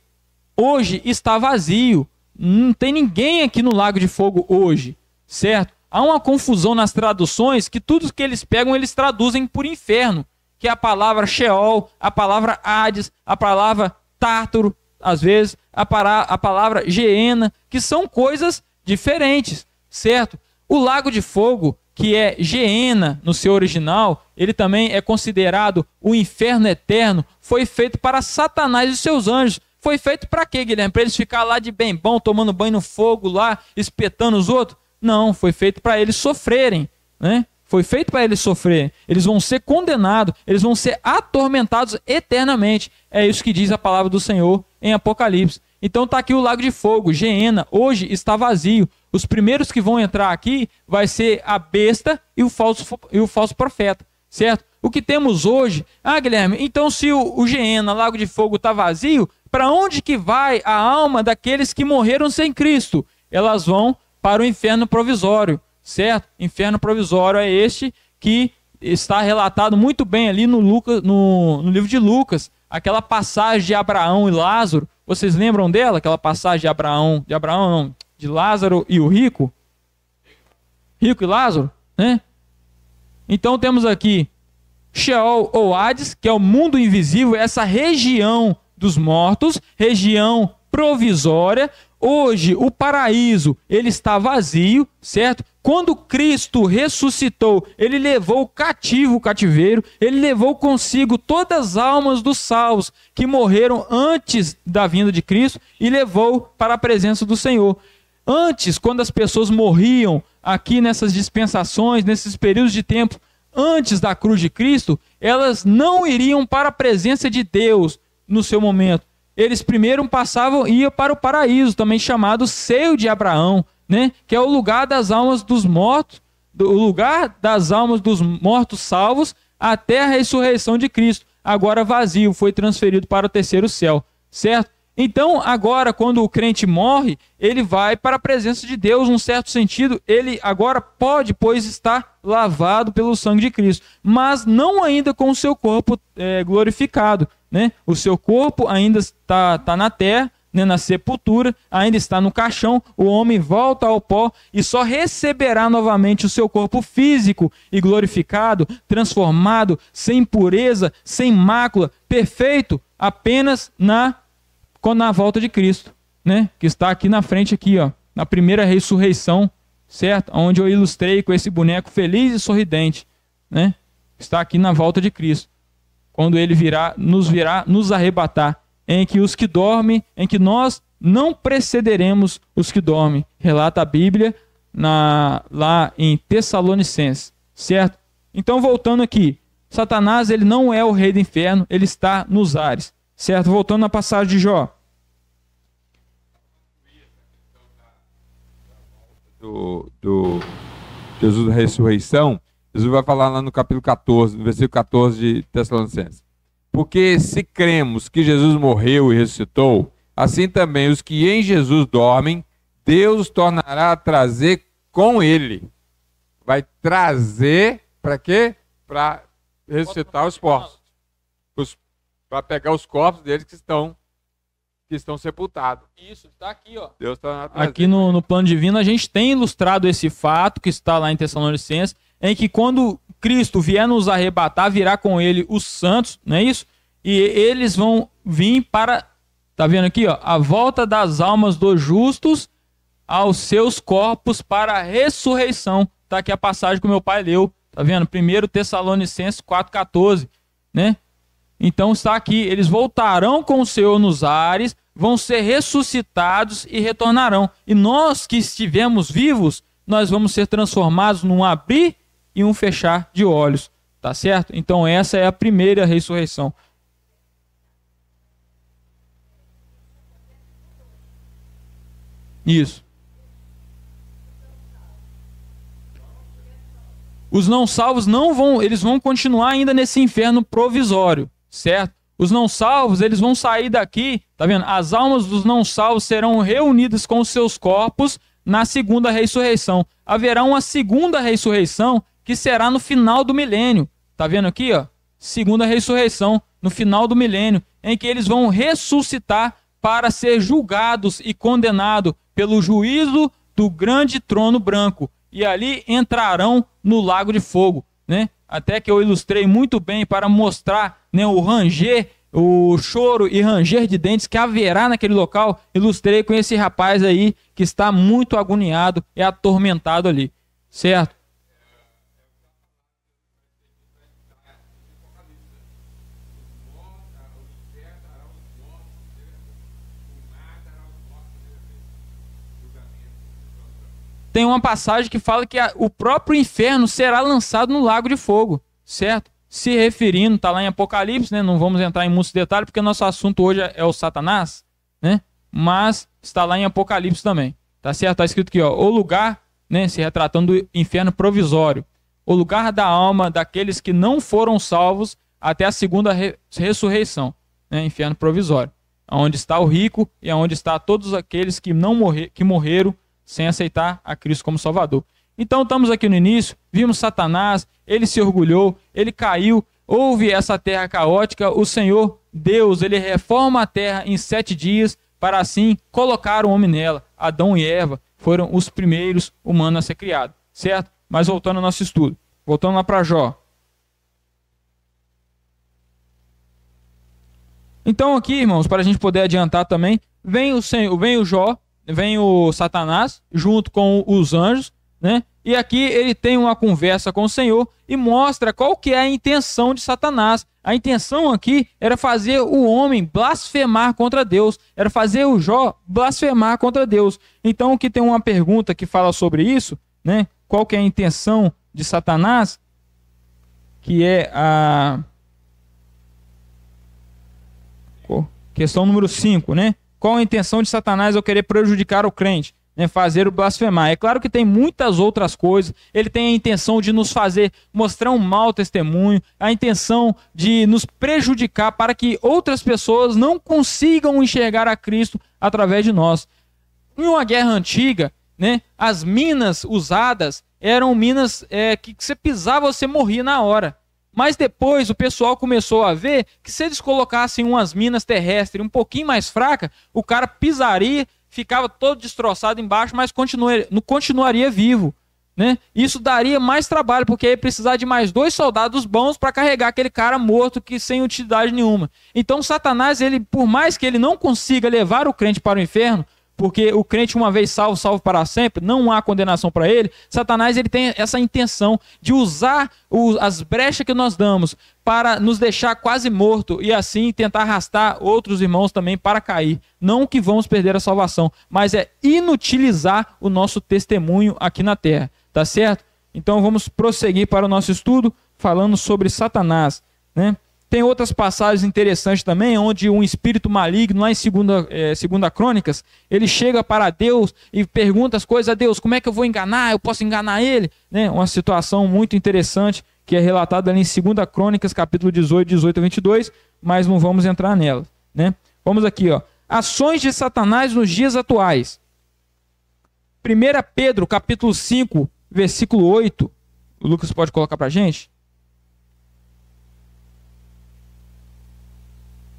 hoje está vazio. Não tem ninguém aqui no lago de fogo hoje, certo? Há uma confusão nas traduções, que tudo que eles pegam, eles traduzem por inferno, que é a palavra Sheol, a palavra Hades, a palavra Tártaro, às vezes, a palavra Geena, que são coisas diferentes, certo? O lago de fogo, que é Geena no seu original, ele também é considerado o inferno eterno, foi feito para Satanás e seus anjos. Foi feito para quê, Guilherme? Para eles ficarem lá de bem bom, tomando banho no fogo lá, espetando os outros? Não, foi feito para eles sofrerem, né? Foi feito para eles sofrerem. Eles vão ser condenados, eles vão ser atormentados eternamente. É isso que diz a palavra do Senhor em Apocalipse. Então está aqui o lago de fogo, Geena, hoje está vazio. Os primeiros que vão entrar aqui vai ser a besta e o falso profeta, certo? O que temos hoje... Ah, Guilherme, então se o Geena, lago de fogo, está vazio, para onde que vai a alma daqueles que morreram sem Cristo? Elas vão para o inferno provisório, certo? Inferno provisório é este que está relatado muito bem ali no livro de Lucas, aquela passagem de Abraão e Lázaro. Vocês lembram dela? Aquela passagem de de Lázaro e o rico? Rico e Lázaro, né? Então temos aqui Sheol ou Hades, que é o mundo invisível, essa região dos mortos, região provisória. Hoje o paraíso ele está vazio, certo? Quando Cristo ressuscitou, ele levou o cativeiro, ele levou consigo todas as almas dos salvos que morreram antes da vinda de Cristo e levou para a presença do Senhor. Antes, quando as pessoas morriam aqui nessas dispensações, nesses períodos de tempo, antes da cruz de Cristo, elas não iriam para a presença de Deus no seu momento. Eles primeiro iam para o paraíso, também chamado seio de Abraão, né? Que é o lugar das almas dos mortos, o lugar das almas dos mortos salvos até a ressurreição de Cristo. Agora vazio, foi transferido para o terceiro céu, certo? Então, agora, quando o crente morre, ele vai para a presença de Deus, num certo sentido, ele agora pode, pois, estar lavado pelo sangue de Cristo, mas não ainda com o seu corpo glorificado, né? O seu corpo ainda está na terra, né, na sepultura, ainda está no caixão, o homem volta ao pó e só receberá novamente o seu corpo físico e glorificado, transformado, sem impureza, sem mácula, perfeito, apenas na volta de Cristo, né? Que está aqui na frente, aqui, ó, na primeira ressurreição, certo? Onde eu ilustrei com esse boneco feliz e sorridente, né? Está aqui na volta de Cristo, quando ele virá nos arrebatar, em que os que dormem, em que nós não precederemos os que dormem, relata a Bíblia lá em Tessalonicenses, certo? Então, voltando aqui, Satanás ele não é o rei do inferno, ele está nos ares, certo? Voltando na passagem de Jó. Do Jesus da ressurreição, Jesus vai falar lá no capítulo 14, no versículo 14 de Tessalonicenses. Porque se cremos que Jesus morreu e ressuscitou, assim também os que em Jesus dormem, Deus tornará a trazer com ele. Vai trazer para quê? Para ressuscitar os corpos. Para pegar os corpos deles que estão sepultados. Isso, está aqui, ó. Deus tá aqui no plano divino a gente tem ilustrado esse fato que está lá em Tessalonicenses, em que quando Cristo vier nos arrebatar, virá com ele os santos, não é isso? E eles vão vir para, tá vendo aqui, ó, a volta das almas dos justos aos seus corpos para a ressurreição. Tá aqui a passagem que o meu pai leu, tá vendo? 1 Tessalonicenses 4,14, né? Então está aqui, eles voltarão com o Senhor nos ares, vão ser ressuscitados e retornarão. E nós que estivemos vivos, nós vamos ser transformados num abrir e um fechar de olhos, tá certo? Então essa é a primeira ressurreição. Isso. Os não salvos eles vão continuar ainda nesse inferno provisório, certo? Os não salvos, eles vão sair daqui, tá vendo? As almas dos não salvos serão reunidas com os seus corpos na segunda ressurreição. Haverá uma segunda ressurreição que será no final do milênio. Tá vendo aqui, ó? Segunda ressurreição, no final do milênio, em que eles vão ressuscitar para ser julgados e condenados pelo juízo do grande trono branco. E ali entrarão no lago de fogo, né? Até que eu ilustrei muito bem para mostrar, né, o ranger, o choro e ranger de dentes que haverá naquele local. Ilustrei com esse rapaz aí que está muito agoniado e atormentado ali, certo? Tem uma passagem que fala que o próprio inferno será lançado no lago de fogo, certo? Se referindo, está lá em Apocalipse, né? Não vamos entrar em muitos detalhes, porque nosso assunto hoje é o Satanás, né? Mas está lá em Apocalipse também, tá certo? Está escrito aqui, ó, o lugar, né? Se retratando do inferno provisório, o lugar da alma daqueles que não foram salvos até a segunda ressurreição, né? Inferno provisório, onde está o rico e onde está todos aqueles que morreram sem aceitar a Cristo como Salvador. Então estamos aqui no início, vimos Satanás, ele se orgulhou, ele caiu, houve essa terra caótica, o Senhor Deus, ele reforma a terra em 7 dias, para assim colocar o homem nela, Adão e Eva, foram os primeiros humanos a ser criados, certo? Mas voltando ao nosso estudo, voltando lá para Jó. Então aqui, irmãos, para a gente poder adiantar também, vem o Jó, vem o Satanás, junto com os anjos, né? E aqui ele tem uma conversa com o Senhor e mostra qual que é a intenção de Satanás. A intenção aqui era fazer o homem blasfemar contra Deus, era fazer o Jó blasfemar contra Deus. Então aqui tem uma pergunta que fala sobre isso, né? Qual que é a intenção de Satanás? Que é a questão número 5, né? Qual a intenção de Satanás ao querer prejudicar o crente? Né, fazer o blasfemar. É claro que tem muitas outras coisas. Ele tem a intenção de nos fazer mostrar um mau testemunho, a intenção de nos prejudicar para que outras pessoas não consigam enxergar a Cristo através de nós. Em uma guerra antiga, né, as minas usadas eram minas que você pisava, você morria na hora. Mas depois o pessoal começou a ver que se eles colocassem umas minas terrestres um pouquinho mais fracas, o cara pisaria, ficava todo destroçado embaixo, mas continuaria vivo, né? Isso daria mais trabalho, porque aí precisar de mais 2 soldados bons para carregar aquele cara morto que sem utilidade nenhuma. Então Satanás, ele, por mais que ele não consiga levar o crente para o inferno, porque o crente uma vez salvo, salvo para sempre, não há condenação para ele, Satanás ele tem essa intenção de usar as brechas que nós damos para nos deixar quase morto e assim tentar arrastar outros irmãos também para cair. Não que vamos perder a salvação, mas é inutilizar o nosso testemunho aqui na terra, tá certo? Então vamos prosseguir para o nosso estudo falando sobre Satanás, né? Tem outras passagens interessantes também, onde um espírito maligno, lá em 2 Crônicas, ele chega para Deus e pergunta as coisas a Deus, como é que eu vou enganar? Eu posso enganar ele? Né? Uma situação muito interessante que é relatada ali em 2 Crônicas, capítulo 18 a 22, mas não vamos entrar nela. Né? Vamos aqui, ó. Ações de Satanás nos dias atuais. 1 Pedro, capítulo 5, versículo 8. O Lucas pode colocar para a gente?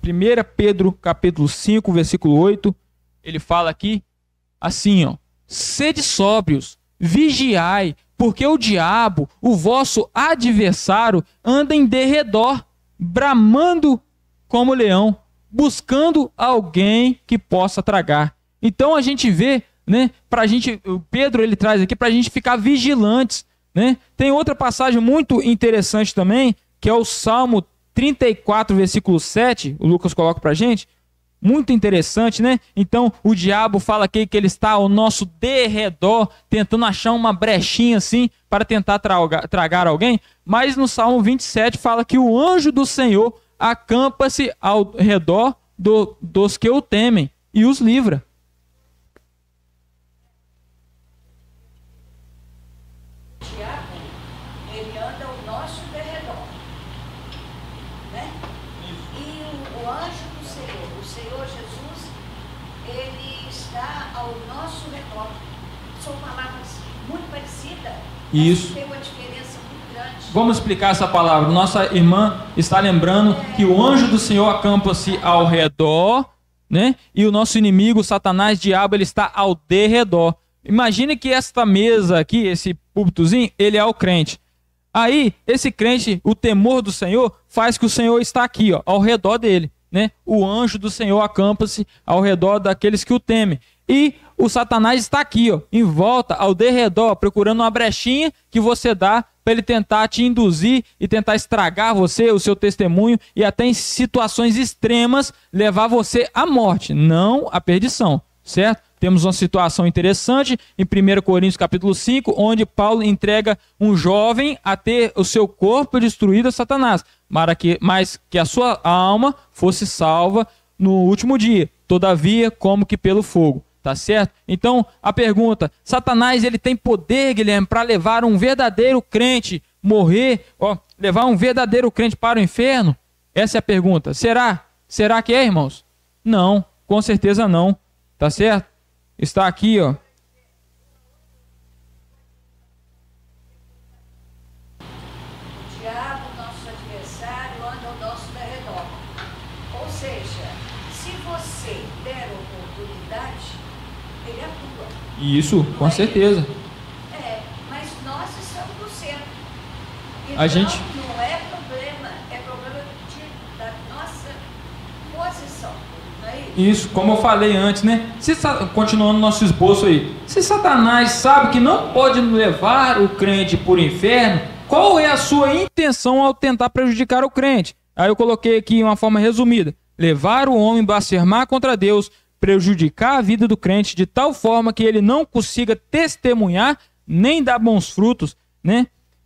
1 Pedro, capítulo 5, versículo 8, ele fala aqui assim, ó: sede sóbrios, vigiai, porque o diabo, o vosso adversário, anda em derredor, bramando como leão, buscando alguém que possa tragar. Então a gente vê, né, o Pedro ele traz aqui para a gente ficar vigilantes, né? Tem outra passagem muito interessante também, que é o Salmo 34, versículo 7, o Lucas coloca pra gente, muito interessante, né? Então, o diabo fala aqui que ele está ao nosso derredor, tentando achar uma brechinha assim, para tentar tragar alguém, mas no Salmo 27 fala que o anjo do Senhor acampa-se ao redor dos que o temem e os livra. Isso. Tem uma diferença muito grande. Vamos explicar essa palavra. Nossa irmã está lembrando que o anjo do Senhor acampa-se ao redor, né? E o nosso inimigo, Satanás, diabo, ele está ao derredor. Imagine que esta mesa aqui, esse púlpitozinho, ele é o crente. Aí, esse crente, o temor do Senhor, faz que o Senhor está aqui, ó, ao redor dele, né? O anjo do Senhor acampa-se ao redor daqueles que o temem. E o Satanás está aqui, ó, em volta, ao derredor, procurando uma brechinha que você dá para ele tentar te induzir e tentar estragar você, o seu testemunho, e até em situações extremas levar você à morte, não à perdição, certo? Temos uma situação interessante em 1 Coríntios capítulo 5, onde Paulo entrega um jovem a ter o seu corpo destruído a Satanás, mas que a sua alma fosse salva no último dia, todavia como que pelo fogo. Tá certo? Então, a pergunta, Satanás ele tem poder, Guilherme, para levar um verdadeiro crente morrer, levar um verdadeiro crente para o inferno? Essa é a pergunta. Será? Será que é, irmãos? Não, com certeza não. Tá certo? Está aqui, ó. O diabo, nosso adversário, anda ao nosso derredor. Ou seja, se você der oportunidade, ele atua. Isso, com certeza. Mas nós estamos no centro. Então, A gente... não é problema da nossa posição. Não é isso? Isso, como eu falei antes, né? Continuando nosso esboço aí. Se Satanás sabe que não pode levar o crente por inferno, qual é a sua intenção ao tentar prejudicar o crente? Aí eu coloquei aqui uma forma resumida. Levar o homem a blasfemar contra Deus, prejudicar a vida do crente de tal forma que ele não consiga testemunhar nem dar bons frutos, né?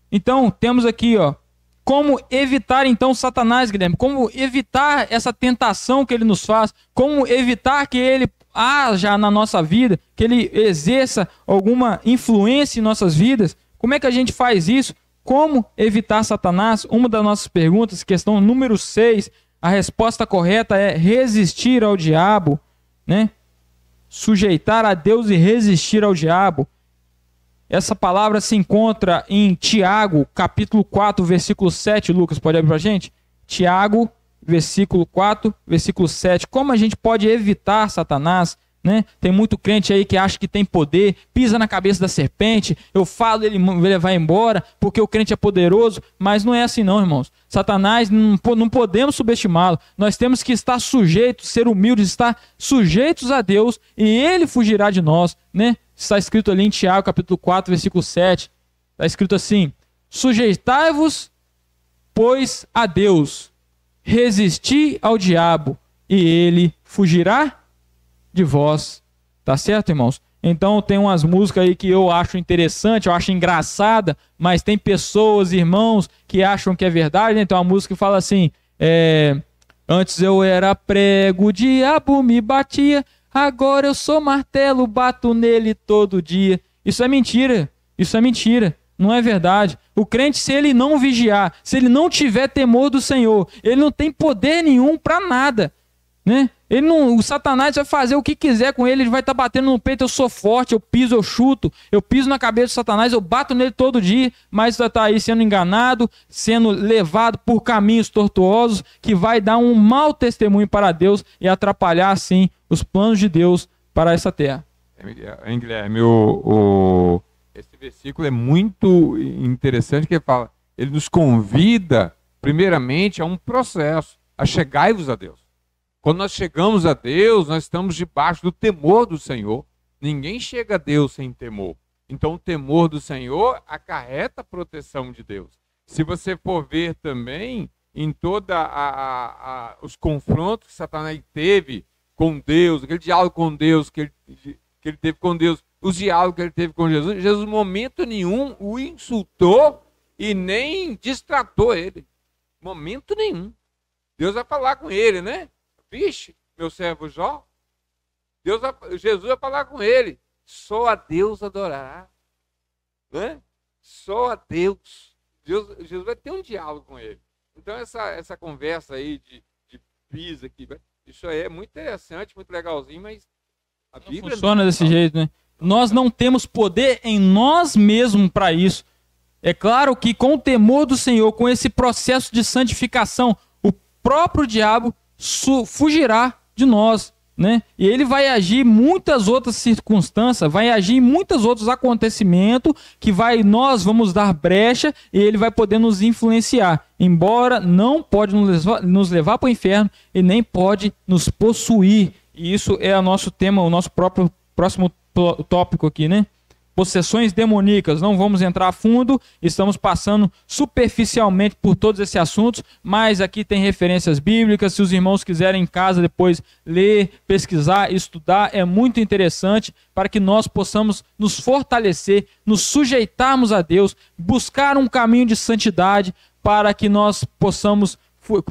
Então, temos aqui, ó, como evitar então Satanás, Guilherme, como evitar essa tentação que ele nos faz, como evitar que ele haja na nossa vida, que ele exerça alguma influência em nossas vidas. Como é que a gente faz isso? Como evitar Satanás? Uma das nossas perguntas, questão número 6, a resposta correta é resistir ao diabo, né? Sujeitar a Deus e resistir ao diabo. Essa palavra se encontra em Tiago, capítulo 4, versículo 7. Lucas, pode abrir para a gente? Tiago, versículo 4, versículo 7. Como a gente pode evitar Satanás? Né? Tem muito crente aí que acha que tem poder, pisa na cabeça da serpente, eu falo, ele vai embora, porque o crente é poderoso, mas não é assim não, irmãos. Satanás, não podemos subestimá-lo, nós temos que estar sujeitos, ser humildes, estar sujeitos a Deus, e ele fugirá de nós, né? Está escrito ali em Tiago, capítulo 4, versículo 7, está escrito assim: sujeitai-vos, pois, a Deus, resisti ao diabo, e ele fugirá de vós. Tá certo, irmãos? Então tem umas músicas aí que eu acho interessante, eu acho engraçada, mas tem pessoas, irmãos, que acham que é verdade, né? Então a música fala assim, antes eu era prego, o diabo me batia, agora eu sou martelo, bato nele todo dia. Isso é mentira, não é verdade. O crente, se ele não vigiar, se ele não tiver temor do Senhor, ele não tem poder nenhum para nada, né? O Satanás vai fazer o que quiser com ele, ele vai estar batendo no peito, eu sou forte, eu piso, eu chuto, eu piso na cabeça do Satanás, eu bato nele todo dia, mas vai estar aí sendo enganado, sendo levado por caminhos tortuosos, que vai dar um mau testemunho para Deus e atrapalhar, assim, os planos de Deus para essa terra. Guilherme, esse versículo é muito interessante, que ele fala, ele nos convida, primeiramente, a um processo, a chegai-vos a Deus. Quando nós chegamos a Deus, nós estamos debaixo do temor do Senhor. Ninguém chega a Deus sem temor. Então, o temor do Senhor acarreta a proteção de Deus. Se você for ver também em todos os confrontos que Satanás teve com Deus, aquele diálogo com Deus que ele teve com Deus, os diálogos que ele teve com Jesus, Jesus, em momento nenhum, o insultou e nem distratou ele. Momento nenhum. Deus vai falar com ele, né? Vixe, meu servo Jó, Jesus vai falar com ele, só a Deus adorará, né? Só a Deus. Jesus vai ter um diálogo com ele. Então essa conversa aí de pisa aqui, isso aí é muito interessante, muito legalzinho, mas a Bíblia não funciona desse jeito, né? Nós não temos poder em nós mesmos para isso. É claro que com o temor do Senhor, com esse processo de santificação, o próprio diabo fugirá de nós, né? E ele vai agir em muitas outras circunstâncias, vai agir em muitos outros acontecimentos que nós vamos dar brecha e ele vai poder nos influenciar, embora não pode nos levar para o inferno e nem pode nos possuir. E isso é o nosso tema, o nosso próximo tópico aqui, né? Possessões demoníacas, não vamos entrar a fundo, estamos passando superficialmente por todos esses assuntos, mas aqui tem referências bíblicas, se os irmãos quiserem em casa depois ler, pesquisar, estudar, é muito interessante para que nós possamos nos fortalecer, nos sujeitarmos a Deus, buscar um caminho de santidade para que nós possamos,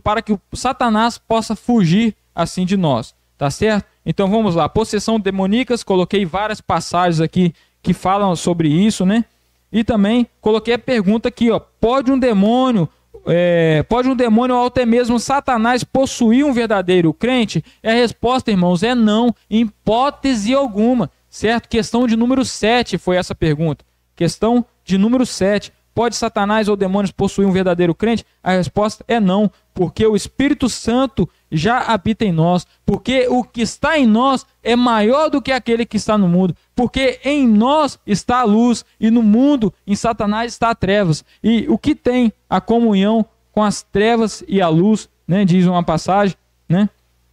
para que o Satanás possa fugir assim de nós, tá certo? Então vamos lá, possessão demoníacas, coloquei várias passagens aqui que falam sobre isso, né? E também coloquei a pergunta aqui, ó, pode um demônio ou até mesmo Satanás possuir um verdadeiro crente? E a resposta, irmãos, é não, em hipótese alguma, certo? Questão de número 7 foi essa pergunta. Questão de número 7. pode Satanás ou demônios possuir um verdadeiro crente? A resposta é não, porque o Espírito Santo já habita em nós, porque o que está em nós é maior do que aquele que está no mundo, porque em nós está a luz e no mundo, em Satanás, está a trevas. E o que tem a comunhão com as trevas e a luz, né? Diz uma passagem, né?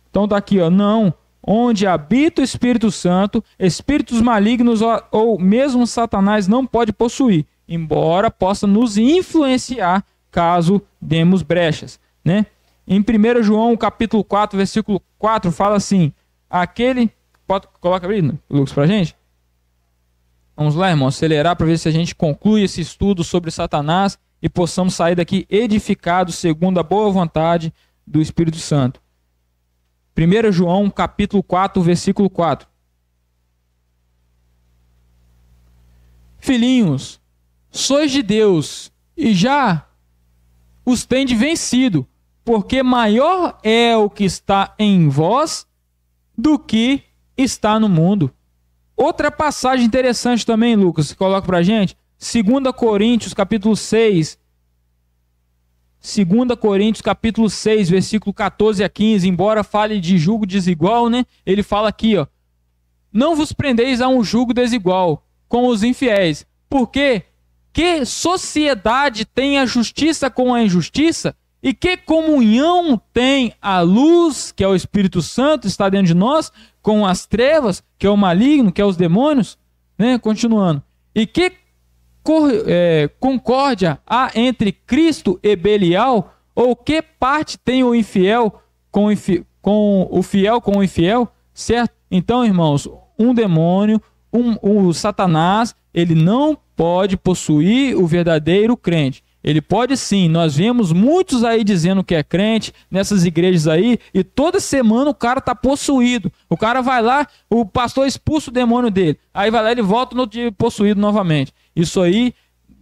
Então está aqui, ó, não. Onde habita o Espírito Santo, espíritos malignos ou mesmo Satanás não pode possuir, embora possa nos influenciar caso demos brechas, né? Em 1 João, capítulo 4, versículo 4, fala assim, coloca aí, Lucas, pra gente? Vamos lá, irmão, acelerar para ver se a gente conclui esse estudo sobre Satanás e possamos sair daqui edificados segundo a boa vontade do Espírito Santo. 1 João, capítulo 4, versículo 4. Filhinhos, sois de Deus e já os tendes vencido, porque maior é o que está em vós do que está no mundo. Outra passagem interessante também, Lucas, coloca pra gente. 2 Coríntios, capítulo 6. 2 Coríntios, capítulo 6, versículo 14 a 15. Embora fale de jugo desigual, né? Ele fala aqui, ó. Não vos prendeis a um jugo desigual com os infiéis. Porque que sociedade tem a justiça com a injustiça? E que comunhão tem a luz, que é o Espírito Santo, está dentro de nós, com as trevas, que é o maligno, que é os demônios? Né? Continuando. E que concórdia há entre Cristo e Belial? Ou que parte tem o infiel com o fiel com o infiel? Certo? Então, irmãos, um demônio, o Satanás, ele não pode possuir o verdadeiro crente. Ele pode sim, nós vemos muitos aí dizendo que é crente, nessas igrejas aí, e toda semana o cara está possuído. O cara vai lá, o pastor expulsa o demônio dele, aí vai lá, ele volta no dia possuído novamente. Isso aí,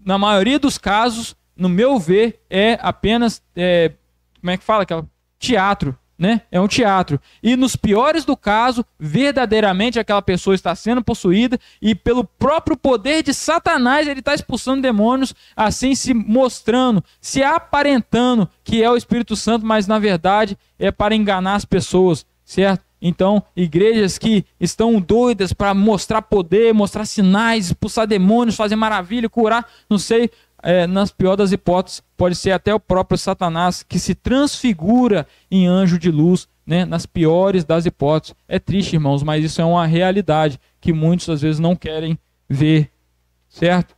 na maioria dos casos, no meu ver, é apenas, como é que fala? Teatro, né? É um teatro. E nos piores do caso, verdadeiramente aquela pessoa está sendo possuída e pelo próprio poder de Satanás ele está expulsando demônios, assim se mostrando, se aparentando que é o Espírito Santo, mas na verdade é para enganar as pessoas, certo? Então, igrejas que estão doidas para mostrar poder, mostrar sinais, expulsar demônios, fazer maravilha, curar, não sei, nas piores das hipóteses, pode ser até o próprio Satanás que se transfigura em anjo de luz, né? Nas piores das hipóteses. É triste, irmãos, mas isso é uma realidade que muitos às vezes não querem ver, certo?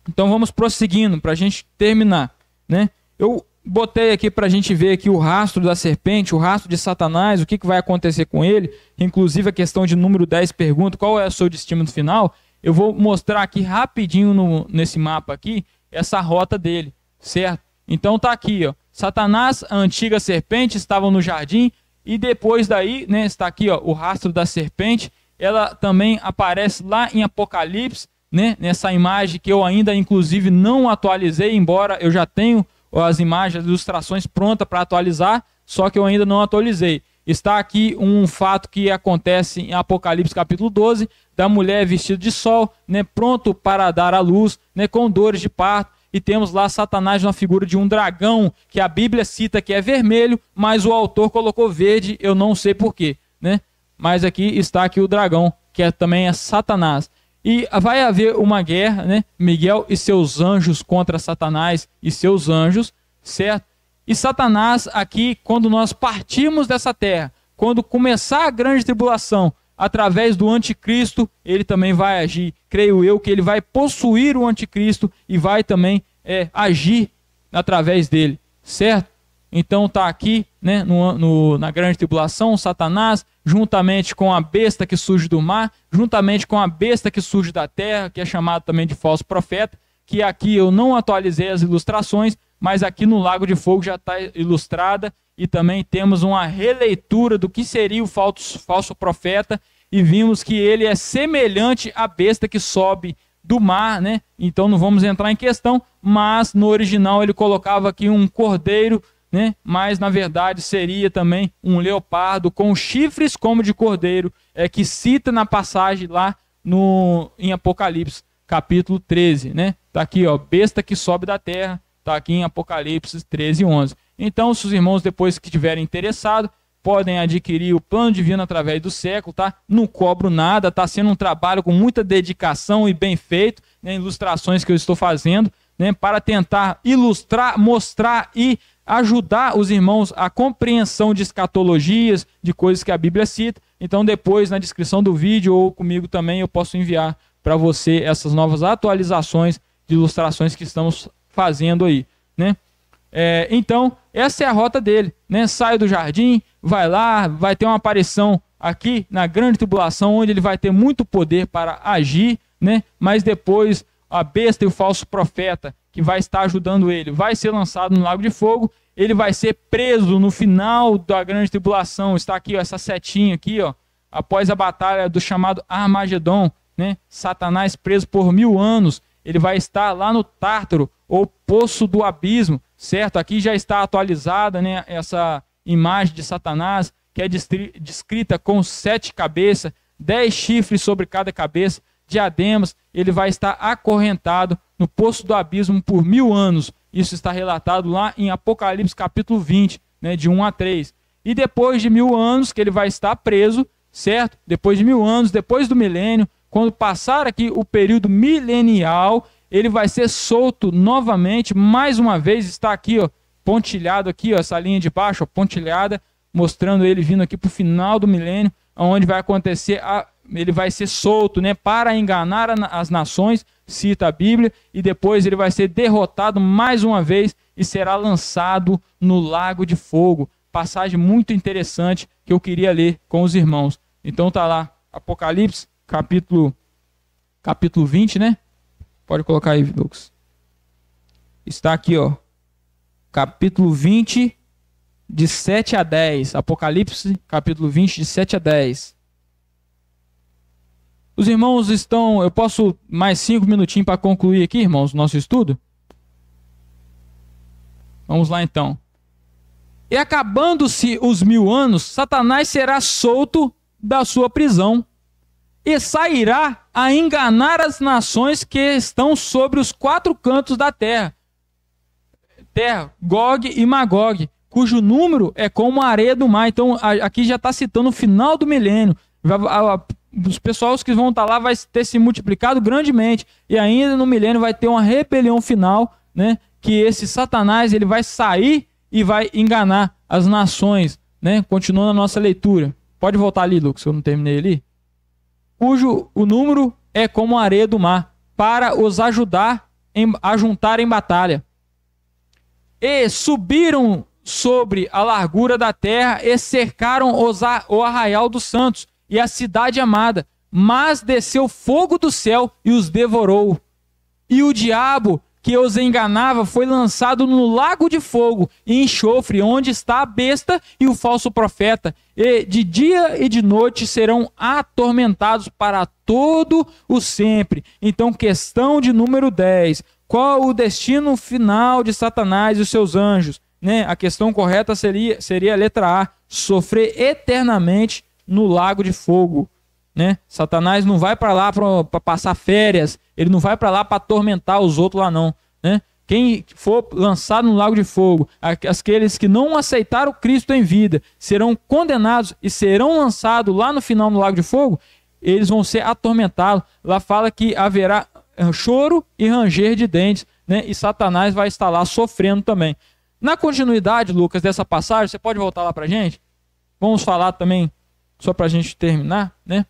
Então vamos prosseguindo para a gente terminar, né? Eu botei aqui para a gente ver aqui o rastro da serpente, o rastro de Satanás, o que vai acontecer com ele, inclusive a questão de número 10 pergunta qual é o seu destino final. Eu vou mostrar aqui rapidinho nesse mapa aqui, essa rota dele, certo? Então tá aqui, ó, Satanás, a antiga serpente, estavam no jardim, e depois daí, né, está aqui, ó, o rastro da serpente, ela também aparece lá em Apocalipse, né, nessa imagem que eu ainda, inclusive, não atualizei, embora eu já tenho as imagens, as ilustrações prontas para atualizar, só que eu ainda não atualizei. Está aqui um fato que acontece em Apocalipse capítulo 12, da mulher vestida de sol, né, pronto para dar à luz, né, com dores de parto, e temos lá Satanás na figura de um dragão, que a Bíblia cita que é vermelho, mas o autor colocou verde, eu não sei porquê, né? Mas aqui está aqui o dragão, que também é Satanás. E vai haver uma guerra, né? Miguel e seus anjos contra Satanás e seus anjos, certo? E Satanás aqui, quando nós partimos dessa terra, quando começar a grande tribulação, através do anticristo, ele também vai agir. Creio eu que ele vai possuir o anticristo e vai também agir através dele, certo? Então está aqui, né, na grande tribulação, Satanás, juntamente com a besta que surge do mar, juntamente com a besta que surge da terra, que é chamado também de falso profeta, que aqui eu não atualizei as ilustrações, mas aqui no Lago de Fogo já está ilustrada, e também temos uma releitura do que seria o falso profeta, e vimos que ele é semelhante à besta que sobe do mar, né? Então não vamos entrar em questão, mas no original ele colocava aqui um cordeiro, né? Mas na verdade seria também um leopardo com chifres como de cordeiro, que cita na passagem lá em Apocalipse, capítulo 13, né? Tá aqui, ó, besta que sobe da terra, tá aqui em Apocalipse 13:11. Então, se os irmãos depois que tiverem interessado, podem adquirir o Plano Divino através do século, tá? Não cobro nada, tá sendo um trabalho com muita dedicação e bem feito, né? Ilustrações que eu estou fazendo, né? Para tentar ilustrar, mostrar e ajudar os irmãos a compreensão de escatologias, de coisas que a Bíblia cita. Então, depois, na descrição do vídeo ou comigo também, eu posso enviar para você essas novas atualizações de ilustrações que estamos fazendo aí, né? Então, essa é a rota dele, né? Sai do jardim, vai lá, vai ter uma aparição aqui na grande tribulação, onde ele vai ter muito poder para agir, né? Mas depois a besta e o falso profeta, que vai estar ajudando ele, vai ser lançado no lago de fogo. Ele vai ser preso no final da grande tribulação. Está aqui, ó, essa setinha aqui, ó, após a batalha do chamado Armagedon, né? Satanás preso por 1000 anos. Ele vai estar lá no Tártaro, ou poço do abismo, certo? Aqui já está atualizada, né, essa imagem de Satanás, que é descrita com 7 cabeças, 10 chifres sobre cada cabeça, diademas. Ele vai estar acorrentado no poço do abismo por 1000 anos. Isso está relatado lá em Apocalipse capítulo 20, né, de 1 a 3. E depois de 1000 anos que ele vai estar preso, certo? Depois de 1000 anos, depois do milênio, quando passar aqui o período milenial, ele vai ser solto novamente, mais uma vez. Está aqui, ó, pontilhado aqui, ó, essa linha de baixo, ó, pontilhada, mostrando ele vindo aqui para o final do milênio, onde vai acontecer, ele vai ser solto, né, para enganar as nações, cita a Bíblia, e depois ele vai ser derrotado mais uma vez e será lançado no lago de fogo. Passagem muito interessante que eu queria ler com os irmãos. Então tá lá, Apocalipse, capítulo 20, né? Pode colocar aí, Lucas. Está aqui, ó, capítulo 20, de 7 a 10. Apocalipse, capítulo 20, de 7 a 10. Os irmãos estão... Eu posso mais 5 minutinhos para concluir aqui, irmãos, o nosso estudo? Vamos lá, então. E acabando-se os 1000 anos, Satanás será solto da sua prisão e sairá a enganar as nações que estão sobre os 4 cantos da terra. Gog e Magog, cujo número é como a areia do mar. Então, aqui já está citando o final do milênio. Os pessoal que vão estar lá vai ter se multiplicado grandemente. E ainda no milênio vai ter uma rebelião final, né? Que esse Satanás ele vai sair e vai enganar as nações, né? Continuando a nossa leitura. Pode voltar ali, Lucas, que eu não terminei ali. Cujo o número é como a areia do mar, para os ajudar a juntar em batalha. E subiram sobre a largura da terra e cercaram o arraial dos santos e a cidade amada, mas desceu fogo do céu e os devorou. E o diabo que os enganava foi lançado no lago de fogo e enxofre, onde está a besta e o falso profeta, e de dia e de noite serão atormentados para todo o sempre. Então, questão de número 10. Qual o destino final de Satanás e os seus anjos? Né? A questão correta seria a letra A, sofrer eternamente no lago de fogo. Né? Satanás não vai para lá para passar férias, ele não vai para lá para atormentar os outros lá não. Né? Quem for lançado no lago de fogo, aqueles que não aceitaram Cristo em vida, serão condenados e serão lançados lá no final no lago de fogo, eles vão ser atormentados. Lá fala que haverá choro e ranger de dentes, né? E Satanás vai estar lá sofrendo também. Na continuidade, Lucas, dessa passagem, você pode voltar lá para a gente? Vamos falar também, só para a gente terminar, né?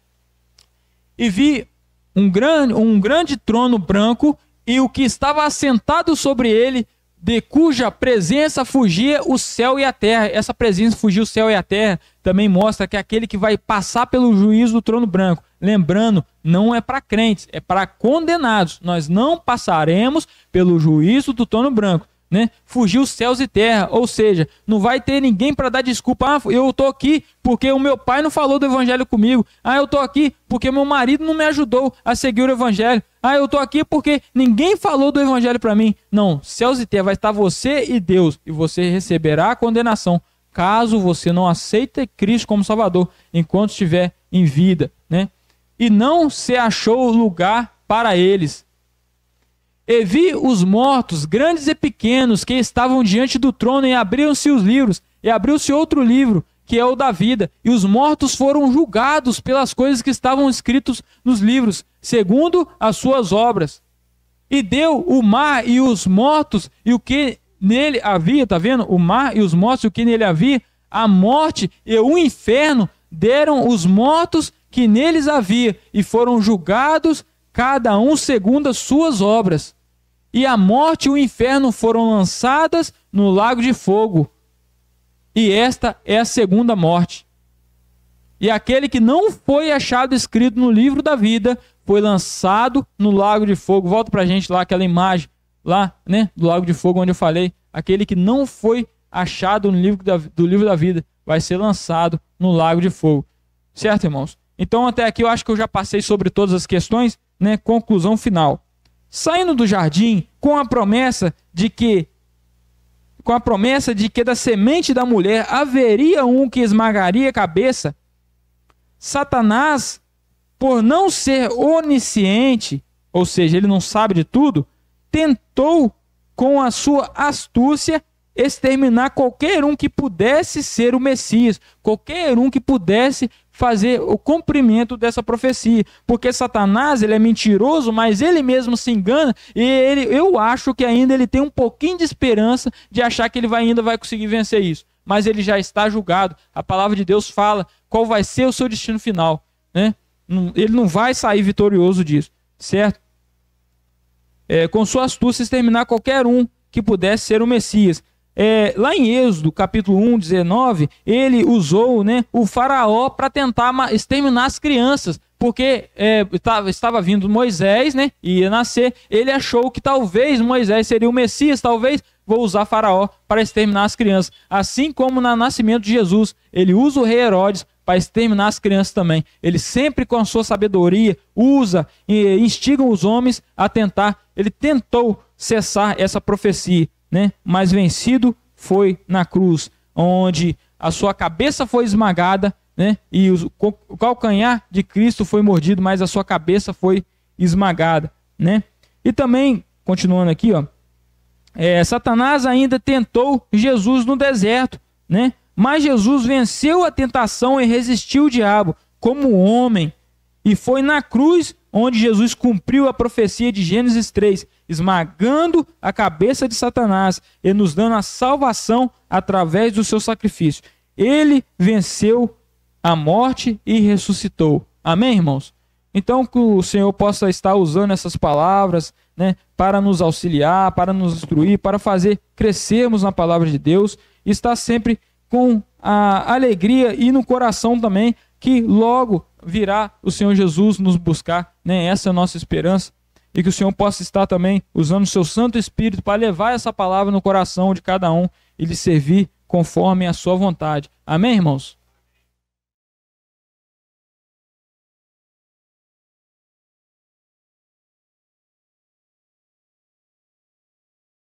E vi um grande trono branco e o que estava assentado sobre ele, de cuja presença fugia o céu e a terra. Essa presença fugia o céu e a terra também mostra que é aquele que vai passar pelo juízo do trono branco. Lembrando, não é para crentes, é para condenados. Nós não passaremos pelo juízo do trono branco. Né? Fugiu céus e terra, ou seja, não vai ter ninguém para dar desculpa. Eu estou aqui porque o meu pai não falou do evangelho comigo. Eu estou aqui porque meu marido não me ajudou a seguir o evangelho. Eu estou aqui porque ninguém falou do evangelho para mim. Não, céus e terra, vai estar você e Deus, e você receberá a condenação caso você não aceite Cristo como Salvador enquanto estiver em vida, né? E não se achou lugar para eles. E vi os mortos, grandes e pequenos, que estavam diante do trono, e abriram-se os livros, e abriu-se outro livro, que é o da vida, e os mortos foram julgados pelas coisas que estavam escritas nos livros, segundo as suas obras. E deu o mar e os mortos, e o que nele havia, tá vendo? O mar e os mortos, e o que nele havia, a morte e o inferno deram os mortos que neles havia, e foram julgados, cada um segundo as suas obras. E a morte e o inferno foram lançadas no lago de fogo. E esta é a segunda morte. E aquele que não foi achado escrito no livro da vida foi lançado no lago de fogo. Volta pra gente lá, aquela imagem lá, né, do lago de fogo onde eu falei. Aquele que não foi achado no do livro da vida vai ser lançado no lago de fogo. Certo, irmãos? Então até aqui eu acho que eu já passei sobre todas as questões, né? Conclusão final. Saindo do jardim com a promessa de que da semente da mulher haveria um que esmagaria a cabeça, Satanás, por não ser onisciente, ou seja, ele não sabe de tudo, tentou com a sua astúcia exterminar qualquer um que pudesse ser o Messias, qualquer um que pudesse fazer o cumprimento dessa profecia, porque Satanás, ele é mentiroso, mas ele mesmo se engana, e eu acho que ainda ele tem um pouquinho de esperança de achar que ele ainda vai conseguir vencer isso, mas ele já está julgado. A palavra de Deus fala qual vai ser o seu destino final, né? Ele não vai sair vitorioso disso, certo? Com sua astúcia exterminar qualquer um que pudesse ser o Messias. Lá em Êxodo, capítulo 1, 19, ele usou, né, o faraó para tentar exterminar as crianças, porque estava vindo Moisés, né, ia nascer, ele achou que talvez Moisés seria o Messias, talvez vou usar faraó para exterminar as crianças. Assim como no nascimento de Jesus, ele usa o rei Herodes para exterminar as crianças também. Ele sempre com a sua sabedoria usa e instiga os homens a tentar. Ele tentou cessar essa profecia, né? Mas vencido foi na cruz, onde a sua cabeça foi esmagada, né? E o calcanhar de Cristo foi mordido, mas a sua cabeça foi esmagada, né? E também, continuando aqui, ó, Satanás ainda tentou Jesus no deserto, né? Mas Jesus venceu a tentação e resistiu o diabo como homem, e foi na cruz onde Jesus cumpriu a profecia de Gênesis 3, esmagando a cabeça de Satanás e nos dando a salvação através do seu sacrifício. Ele venceu a morte e ressuscitou. Amém, irmãos? Então que o Senhor possa estar usando essas palavras, né, para nos auxiliar, para nos instruir, para fazer crescermos na palavra de Deus, e estar sempre com a alegria e no coração também que logo virá o Senhor Jesus nos buscar, né? Essa é a nossa esperança, e que o Senhor possa estar também usando o seu Santo Espírito para levar essa palavra no coração de cada um e lhe servir conforme a sua vontade. Amém, irmãos?